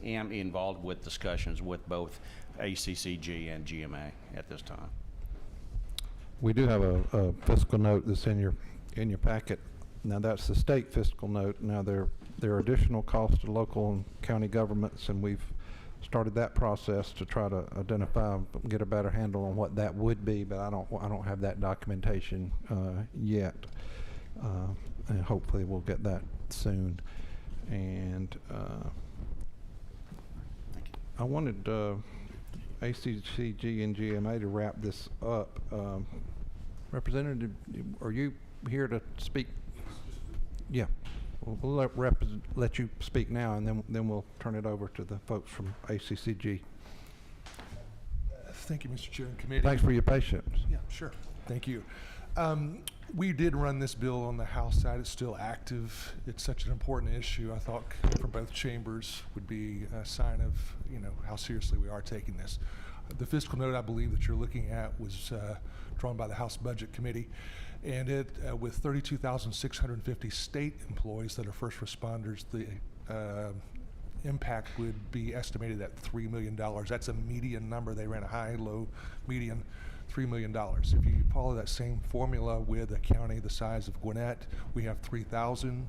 am involved with discussions with both ACCG and GMA at this time. We do have a fiscal note that's in your packet. Now that's the state fiscal note. Now there are additional costs to local and county governments, and we've started that process to try to identify, get a better handle on what that would be. But I don't have that documentation yet, and hopefully we'll get that soon. And I wanted ACCG and GMA to wrap this up. Representative, are you here to speak? Yeah, we'll let you speak now, and then we'll turn it over to the folks from ACCG. Thank you, Mr. Chair and committee. Thanks for your patience. Yeah, sure. Thank you. We did run this bill on the House side. It's still active. It's such an important issue. I thought from both chambers would be a sign of how seriously we are taking this. The fiscal note I believe that you're looking at was drawn by the House Budget Committee, and it with 32,650 state employees that are first responders, the impact would be estimated at $3 million. That's a median number. They ran a high, low, median. $3 million. If you follow that same formula with a county the size of Gwinnett, we have 3,000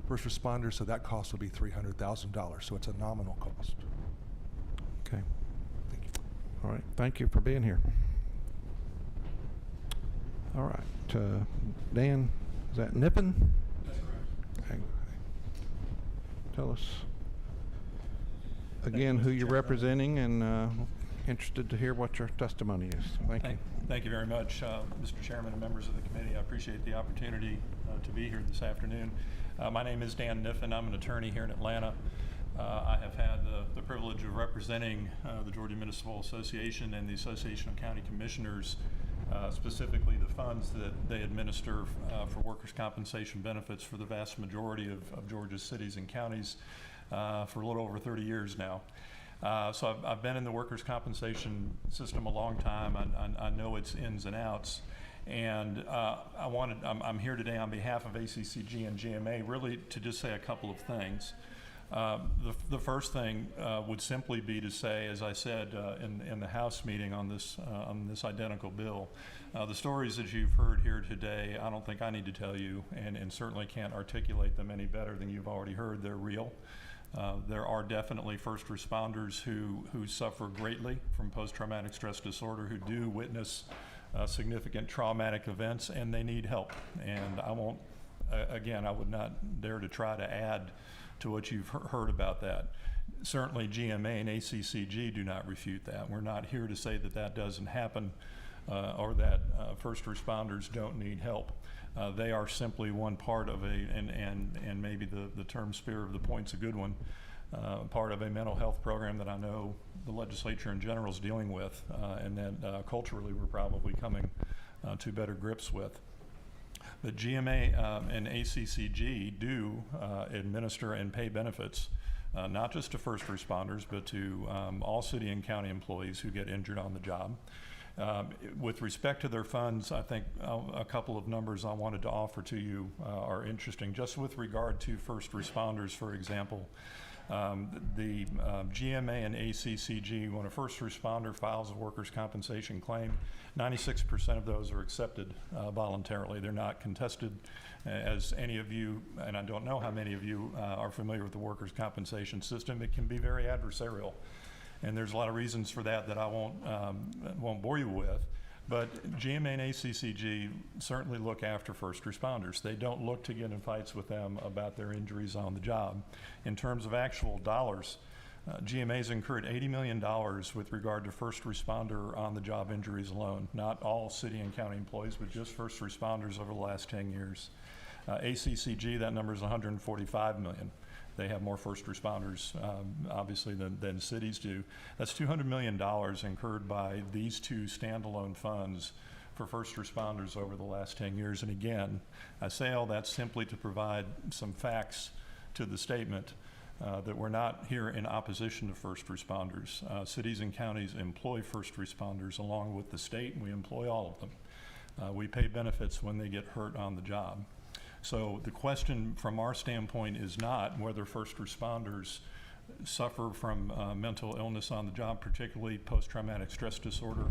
first responders, so that cost will be $300,000. So it's a nominal cost. Okay. Thank you. All right. Thank you for being here. All right. Dan, is that Nippon? That's correct. Okay. Tell us again who you're representing, and interested to hear what your testimony is. Thank you. Thank you very much, Mr. Chairman and members of the committee. I appreciate the opportunity to be here this afternoon. My name is Dan Niffin. I'm an attorney here in Atlanta. I have had the privilege of representing the Georgia Municipal Association and the Association of County Commissioners, specifically the funds that they administer for workers' compensation benefits for the vast majority of Georgia's cities and counties for a little over 30 years now. So I've been in the workers' compensation system a long time. I know its ins and outs. And I'm here today on behalf of ACCG and GMA really to just say a couple of things. The first thing would simply be to say, as I said in the House meeting on this identical bill, the stories that you've heard here today, I don't think I need to tell you, and certainly can't articulate them any better than you've already heard. They're real. There are definitely first responders who suffer greatly from post-traumatic stress disorder, who do witness significant traumatic events, and they need help. And I won't, again, I would not dare to try to add to what you've heard about that. Certainly GMA and ACCG do not refute that. We're not here to say that that doesn't happen or that first responders don't need help. They are simply one part of and maybe the term spear of the point's a good one, part of a mental health program that I know the legislature in general is dealing with, and that culturally we're probably coming to better grips with. But GMA and ACCG do administer and pay benefits, not just to first responders, but to all city and county employees who get injured on the job. With respect to their funds, I think a couple of numbers I wanted to offer to you are interesting. Just with regard to first responders, for example, the GMA and ACCG, when a first responder files a workers' compensation claim, 96% of those are accepted voluntarily. They're not contested, as any of you, and I don't know how many of you are familiar with the workers' compensation system. It can be very adversarial. And there's a lot of reasons for that that I won't bore you with. But GMA and ACCG certainly look after first responders. They don't look to get in fights with them about their injuries on the job. In terms of actual dollars, GMA's incurred $80 million with regard to first responder on-the-job injuries alone. Not all city and county employees, but just first responders over the last 10 years. ACCG, that number is $145 million. They have more first responders, obviously, than cities do. That's $200 million incurred by these two standalone funds for first responders over the last 10 years. And again, I say all that simply to provide some facts to the statement that we're not here in opposition to first responders. Cities and counties employ first responders along with the state, and we employ all of them. We pay benefits when they get hurt on the job. So the question from our standpoint is not whether first responders suffer from mental illness on the job, particularly post-traumatic stress disorder.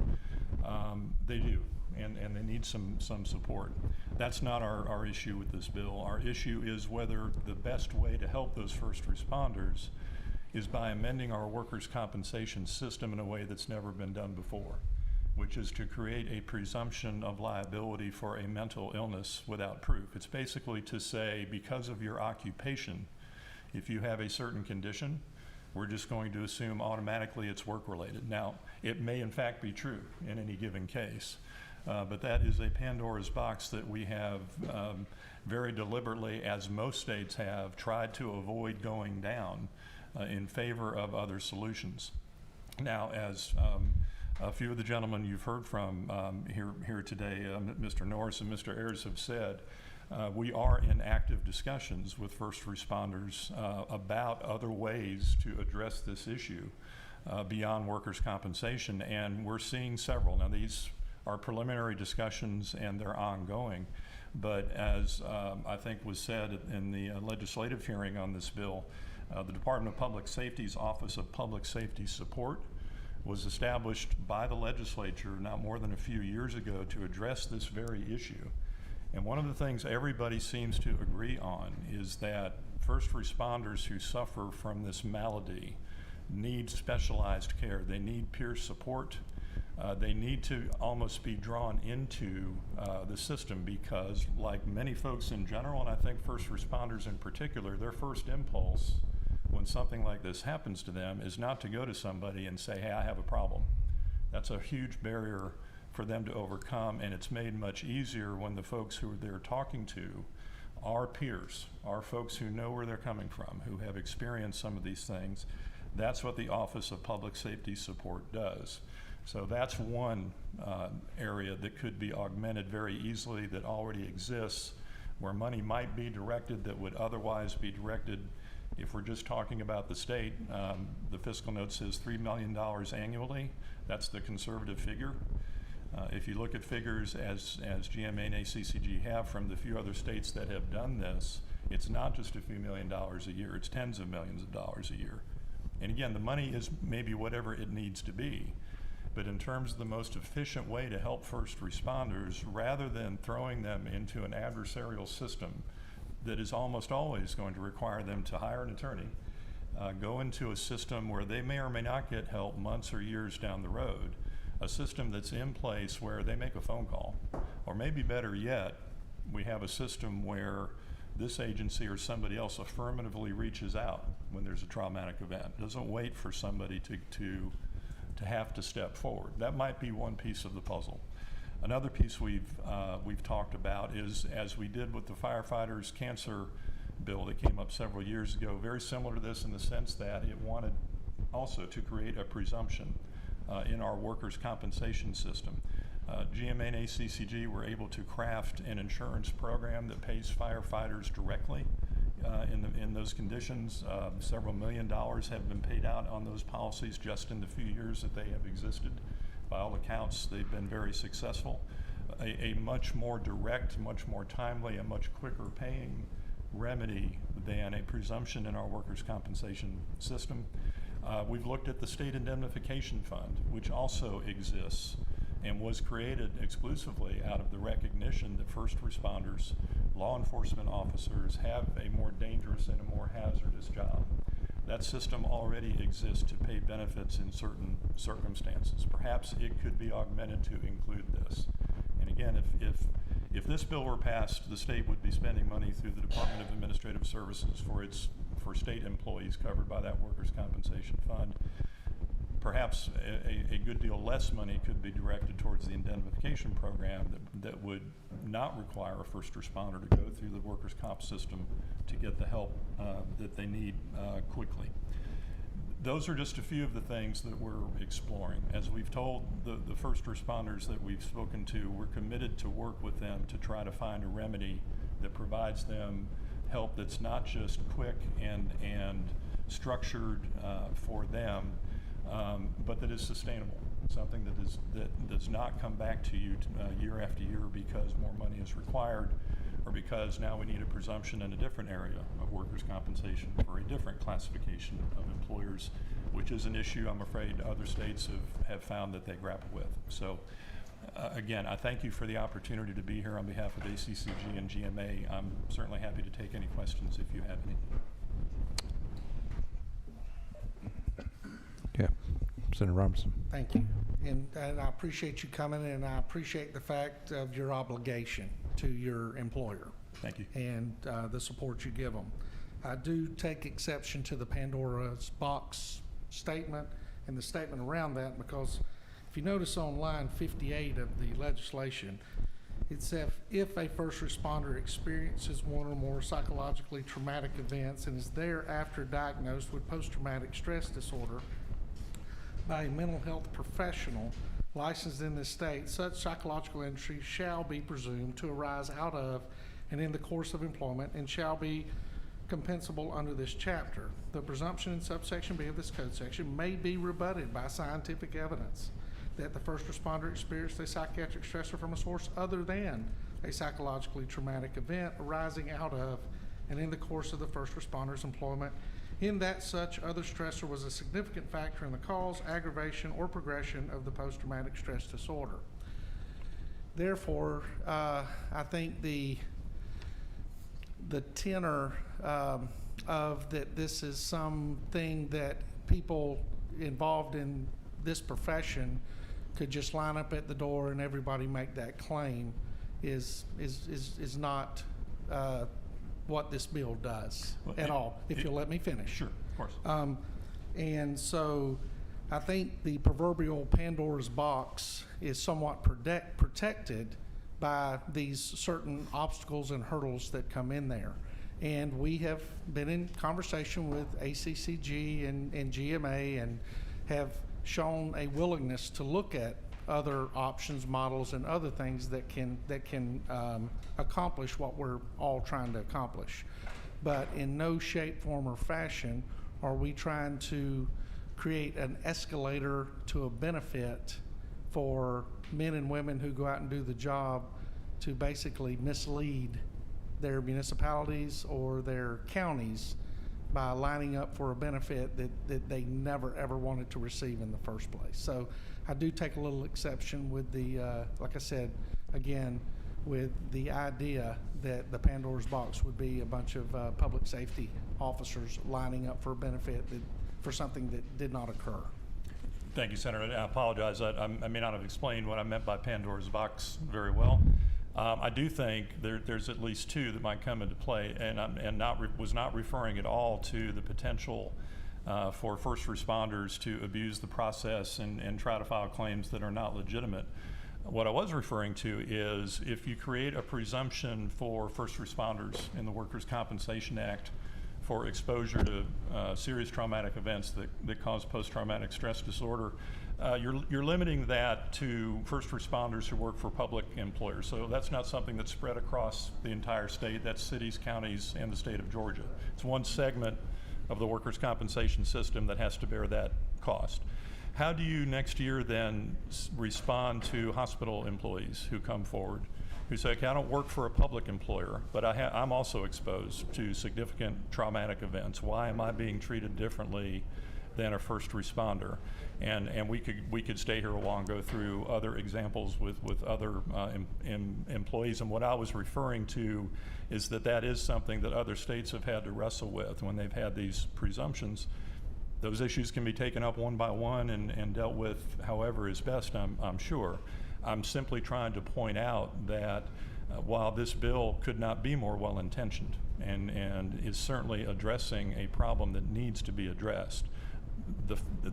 They do, and they need some support. That's not our issue with this bill. Our issue is whether the best way to help those first responders is by amending our workers' compensation system in a way that's never been done before, which is to create a presumption of liability for a mental illness without proof. It's basically to say, because of your occupation, if you have a certain condition, we're just going to assume automatically it's work-related. Now, it may in fact be true in any given case, but that is a Pandora's box that we have very deliberately, as most states have, tried to avoid going down in favor of other solutions. Now, as a few of the gentlemen you've heard from here today, Mr. Norris and Mr. Ayers have said, we are in active discussions with first responders about other ways to address this issue beyond workers' compensation, and we're seeing several. Now, these are preliminary discussions and they're ongoing, but as I think was said in the legislative hearing on this bill, the Department of Public Safety's Office of Public Safety Support was established by the legislature not more than a few years ago to address this very issue. And one of the things everybody seems to agree on is that first responders who suffer from this malady need specialized care. They need peer support. They need to almost be drawn into the system because, like many folks in general, and I think first responders in particular, their first impulse when something like this happens to them is not to go to somebody and say, hey, I have a problem. That's a huge barrier for them to overcome, and it's made much easier when the folks who they're talking to are peers, are folks who know where they're coming from, who have experienced some of these things. That's what the Office of Public Safety Support does. So that's one area that could be augmented very easily that already exists, where money might be directed that would otherwise be directed. If we're just talking about the state, the fiscal note says $3 million annually. That's the conservative figure. If you look at figures as GMA and ACCG have from the few other states that have done this, it's not just a few $million a year, it's tens of millions of dollars a year. And again, the money is maybe whatever it needs to be. But in terms of the most efficient way to help first responders, rather than throwing them into an adversarial system that is almost always going to require them to hire an attorney, go into a system where they may or may not get help months or years down the road, a system that's in place where they make a phone call, or maybe better yet, we have a system where this agency or somebody else affirmatively reaches out when there's a traumatic event, doesn't wait for somebody to have to step forward. That might be one piece of the puzzle. Another piece we've talked about is, as we did with the firefighters' cancer bill that came up several years ago, very similar to this in the sense that it wanted also to create a presumption in our workers' compensation system. GMA and ACCG were able to craft an insurance program that pays firefighters directly in those conditions. Several $1 million have been paid out on those policies just in the few years that they have existed. By all accounts, they've been very successful. A much more direct, much more timely, and much quicker paying remedy than a presumption in our workers' compensation system. We've looked at the State Indemnification Fund, which also exists and was created exclusively out of the recognition that first responders, law enforcement officers have a more dangerous and a more hazardous job. That system already exists to pay benefits in certain circumstances. Perhaps it could be augmented to include this. And again, if this bill were passed, the state would be spending money through the Department of Administrative Services for state employees covered by that workers' compensation fund. Perhaps a good deal less money could be directed towards the indemnification program that would not require a first responder to go through the workers' comp system to get the help that they need quickly. Those are just a few of the things that we're exploring. As we've told the first responders that we've spoken to, we're committed to work with them to try to find a remedy that provides them help that's not just quick and structured for them, but that is sustainable, something that does not come back to you year after year because more money is required, or because now we need a presumption in a different area of workers' compensation for a different classification of employers, which is an issue I'm afraid other states have found that they grapple with. So again, I thank you for the opportunity to be here on behalf of ACCG and GMA. I'm certainly happy to take any questions if you have any. Yeah, Senator Robertson. Thank you. And I appreciate you coming, and I appreciate the fact of your obligation to your employer. Thank you. And the support you give them. I do take exception to the Pandora's box statement and the statement around that, because if you notice on line 58 of the legislation, it says if a first responder experiences one or more psychologically traumatic events and is thereafter diagnosed with post-traumatic stress disorder by a mental health professional licensed in this state, such psychological injury shall be presumed to arise out of and in the course of employment and shall be compensable under this chapter. The presumption in subsection B of this code section may be rebutted by scientific evidence that the first responder experienced a psychiatric stressor from a source other than a psychologically traumatic event arising out of and in the course of the first responder's employment, in that such other stressor was a significant factor in the cause, aggravation, or progression of the post-traumatic stress disorder. Therefore, I think the tenor of that this is something that people involved in this profession could just line up at the door and everybody make that claim is not what this bill does at all, if you'll let me finish. Sure, of course. And so I think the proverbial Pandora's box is somewhat protected by these certain obstacles and hurdles that come in there. And we have been in conversation with ACCG and GMA and have shown a willingness to look at other options, models, and other things that can accomplish what we're all trying to accomplish. But in no shape, form, or fashion are we trying to create an escalator to a benefit for men and women who go out and do the job to basically mislead their municipalities or their counties by lining up for a benefit that they never ever wanted to receive in the first place. So I do take a little exception with the, like I said, again, with the idea that the Pandora's box would be a bunch of public safety officers lining up for a benefit for something that did not occur. Thank you, Senator. I apologize. I may not have explained what I meant by Pandora's box very well. I do think there's at least two that might come into play, and was not referring at all to the potential for first responders to abuse the process and try to file claims that are not legitimate. What I was referring to is if you create a presumption for first responders in the Workers' Compensation Act for exposure to serious traumatic events that cause post-traumatic stress disorder, you're limiting that to first responders who work for public employers. So that's not something that's spread across the entire state. That's cities, counties, and the state of Georgia. It's one segment of the workers' compensation system that has to bear that cost. How do you next year then respond to hospital employees who come forward who say, okay, I don't work for a public employer, but I'm also exposed to significant traumatic events. Why am I being treated differently than a first responder. And we could stay here a while and go through other examples with other employees. And what I was referring to is that is something that other states have had to wrestle with when they've had these presumptions. Those issues can be taken up one by one and dealt with however is best, I'm sure. I'm simply trying to point out that while this bill could not be more well-intentioned and is certainly addressing a problem that needs to be addressed,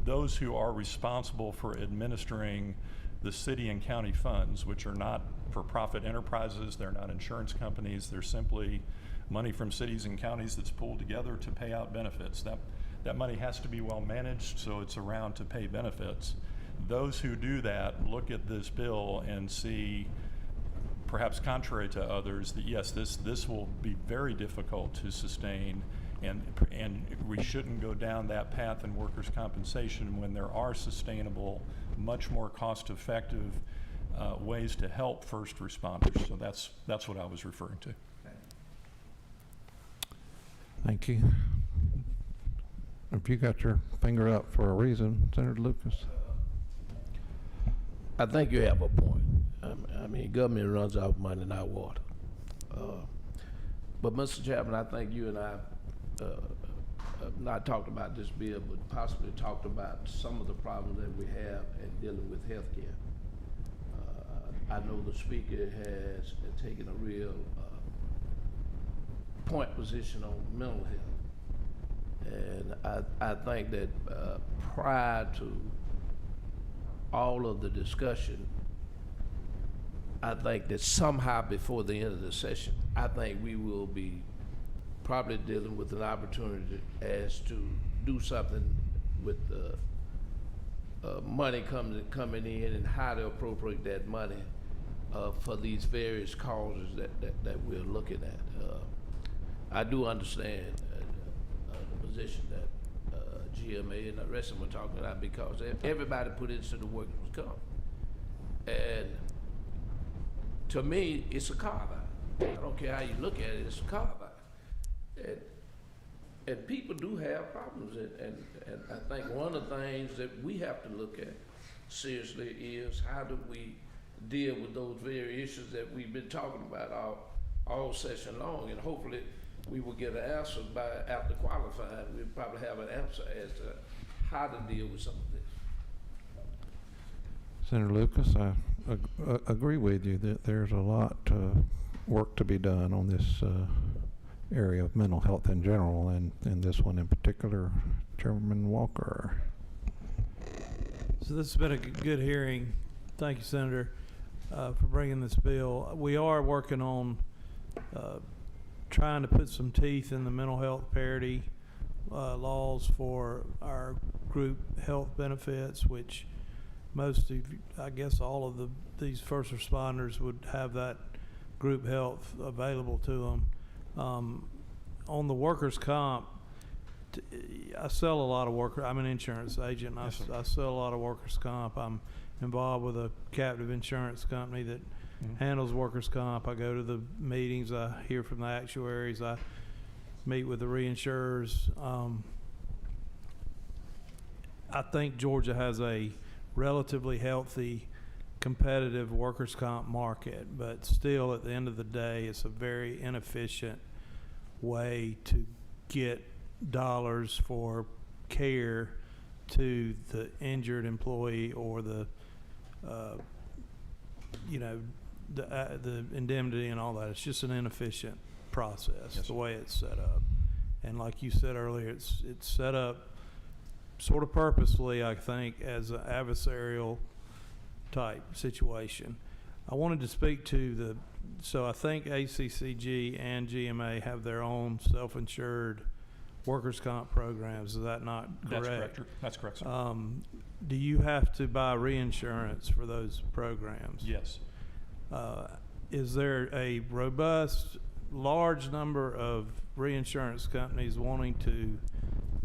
those who are responsible for administering the city and county funds, which are not for-profit enterprises, they're not insurance companies, they're simply money from cities and counties that's pulled together to pay out benefits. That money has to be well managed, so it's around to pay benefits. Those who do that look at this bill and see, perhaps contrary to others, that yes, this will be very difficult to sustain, and we shouldn't go down that path in workers' compensation when there are sustainable, much more cost-effective ways to help first responders. So that's what I was referring to. Thank you. If you got your finger up for a reason, Senator Lucas. I think you have a point. I mean, government runs out of money, not water. But Mr. Chapman, I think you and I have not talked about this bill, but possibly talked about some of the problems that we have in dealing with healthcare. I know the speaker has taken a real point position on mental health. And I think that prior to all of the discussion, I think that somehow before the end of the session, I think we will be probably dealing with an opportunity as to do something with the money coming in and how to appropriate that money for these various causes that we're looking at. I do understand the position that GMA and the rest of them are talking about, because everybody put into the workers' comp. And to me, it's a carve-out. I don't care how you look at it, it's a carve-out. And people do have problems, and I think one of the things that we have to look at seriously is how do we deal with those very issues that we've been talking about all session long, and hopefully we will get an answer after qualifying. We'll probably have an answer as to how to deal with some of this. Senator Lucas, I agree with you that there's a lot work to be done on this area of mental health in general, and this one in particular. Chairman Walker. So this has been a good hearing. Thank you, Senator, for bringing this bill. We are working on trying to put some teeth in the mental health parity laws for our group health benefits, which most of, I guess all of these first responders would have that group health available to them. On the workers' comp, I sell a lot of I'm an insurance agent. I sell a lot of workers' comp. I'm involved with a captive insurance company that handles workers' comp. I go to the meetings. I hear from the actuaries. I meet with the reinsurers. I think Georgia has a relatively healthy, competitive workers' comp market, but still, at the end of the day, it's a very inefficient way to get dollars for care to the injured employee or the indemnity and all that. It's just an inefficient process, the way it's set up. And like you said earlier, it's set up sort of purposely, I think, as an adversarial type situation. I wanted to speak to so I think ACCG and GMA have their own self-insured workers' comp programs. Is that not correct? That's correct, sir. Do you have to buy reinsurance for those programs? Yes. Is there a robust, large number of reinsurance companies wanting to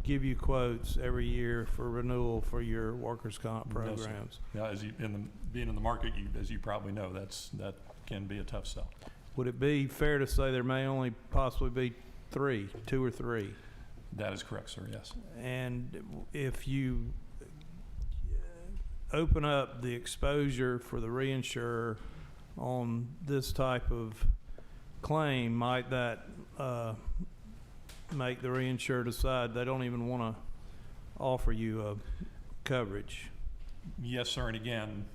give you quotes every year for renewal for your workers' comp programs? No, as being in the market, as you probably know, that can be a tough sell. Would it be fair to say there may only possibly be two or three? That is correct, sir, yes. And if you open up the exposure for the reinsurer on this type of claim, might that make the reinsurer decide they don't even want to offer you a coverage? Yes, sir, and again,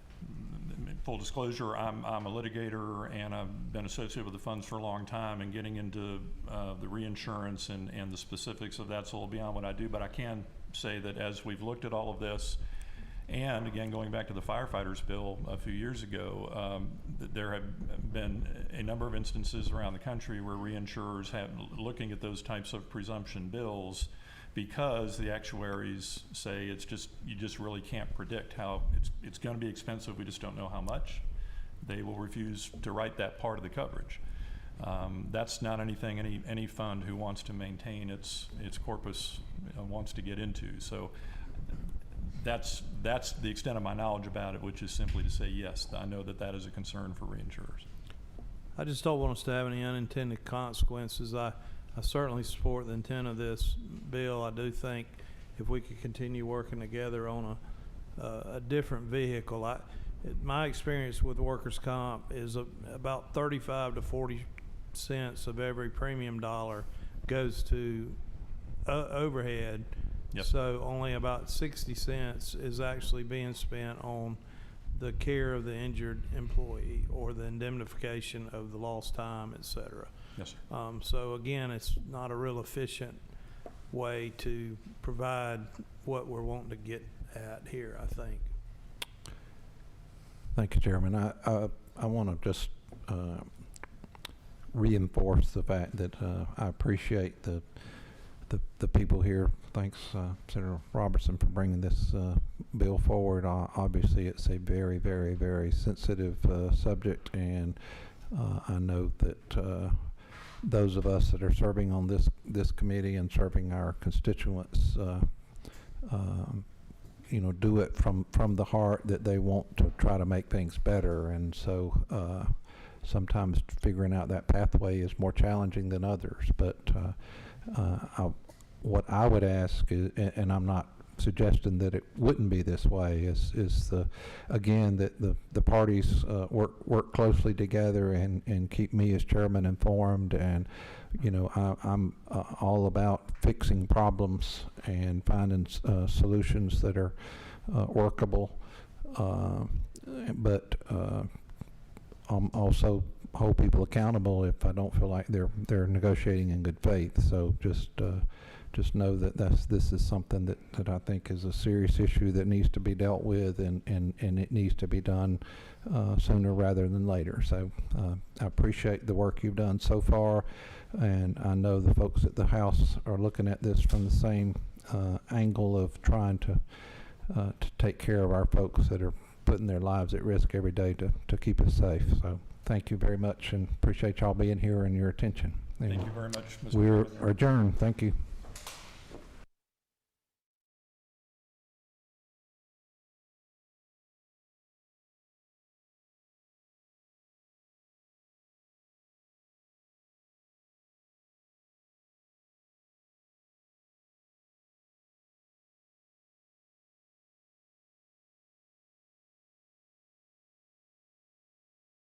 full disclosure, I'm a litigator and I've been associated with the funds for a long time, and getting into the reinsurance and the specifics of that's a little beyond what I do, but I can say that as we've looked at all of this, and again, going back to the firefighters bill a few years ago, there have been a number of instances around the country where reinsurers have looking at those types of presumption bills, because the actuaries say you just really can't predict how it's going to be expensive. We just don't know how much. They will refuse to write that part of the coverage. That's not anything any fund who wants to maintain its corpus wants to get into. So that's the extent of my knowledge about it, which is simply to say yes, I know that is a concern for reinsurers. I just don't want us to have any unintended consequences. I certainly support the intent of this bill. I do think if we could continue working together on a different vehicle. My experience with workers' comp is about 35 to 40 cents of every premium dollar goes to overhead. Yep. So only about 60 cents is actually being spent on the care of the injured employee or the indemnification of the lost time, et cetera. Yes, sir. So again, it's not a real efficient way to provide what we're wanting to get at here, I think. Thank you, Chairman. I want to just reinforce the fact that I appreciate the people here. Thanks, Senator Robertson, for bringing this bill forward. Obviously, it's a very, very, very sensitive subject, and I know that those of us that are serving on this committee and serving our constituents, do it from the heart, that they want to try to make things better. And so sometimes figuring out that pathway is more challenging than others. But what I would ask is, and I'm not suggesting that it wouldn't be this way, is again that the parties work closely together and keep me as chairman informed. And I'm all about fixing problems and finding solutions that are workable, but I'm also hold people accountable if I don't feel like they're negotiating in good faith. So just know that this is something that I think is a serious issue that needs to be dealt with, and it needs to be done sooner rather than later. So I appreciate the work you've done so far, and I know the folks at the House are looking at this from the same angle of trying to take care of our folks that are putting their lives at risk every day to keep us safe. So thank you very much, and appreciate y'all being here and your attention. Thank you very much, Mr. We're President. adjourned. Thank you.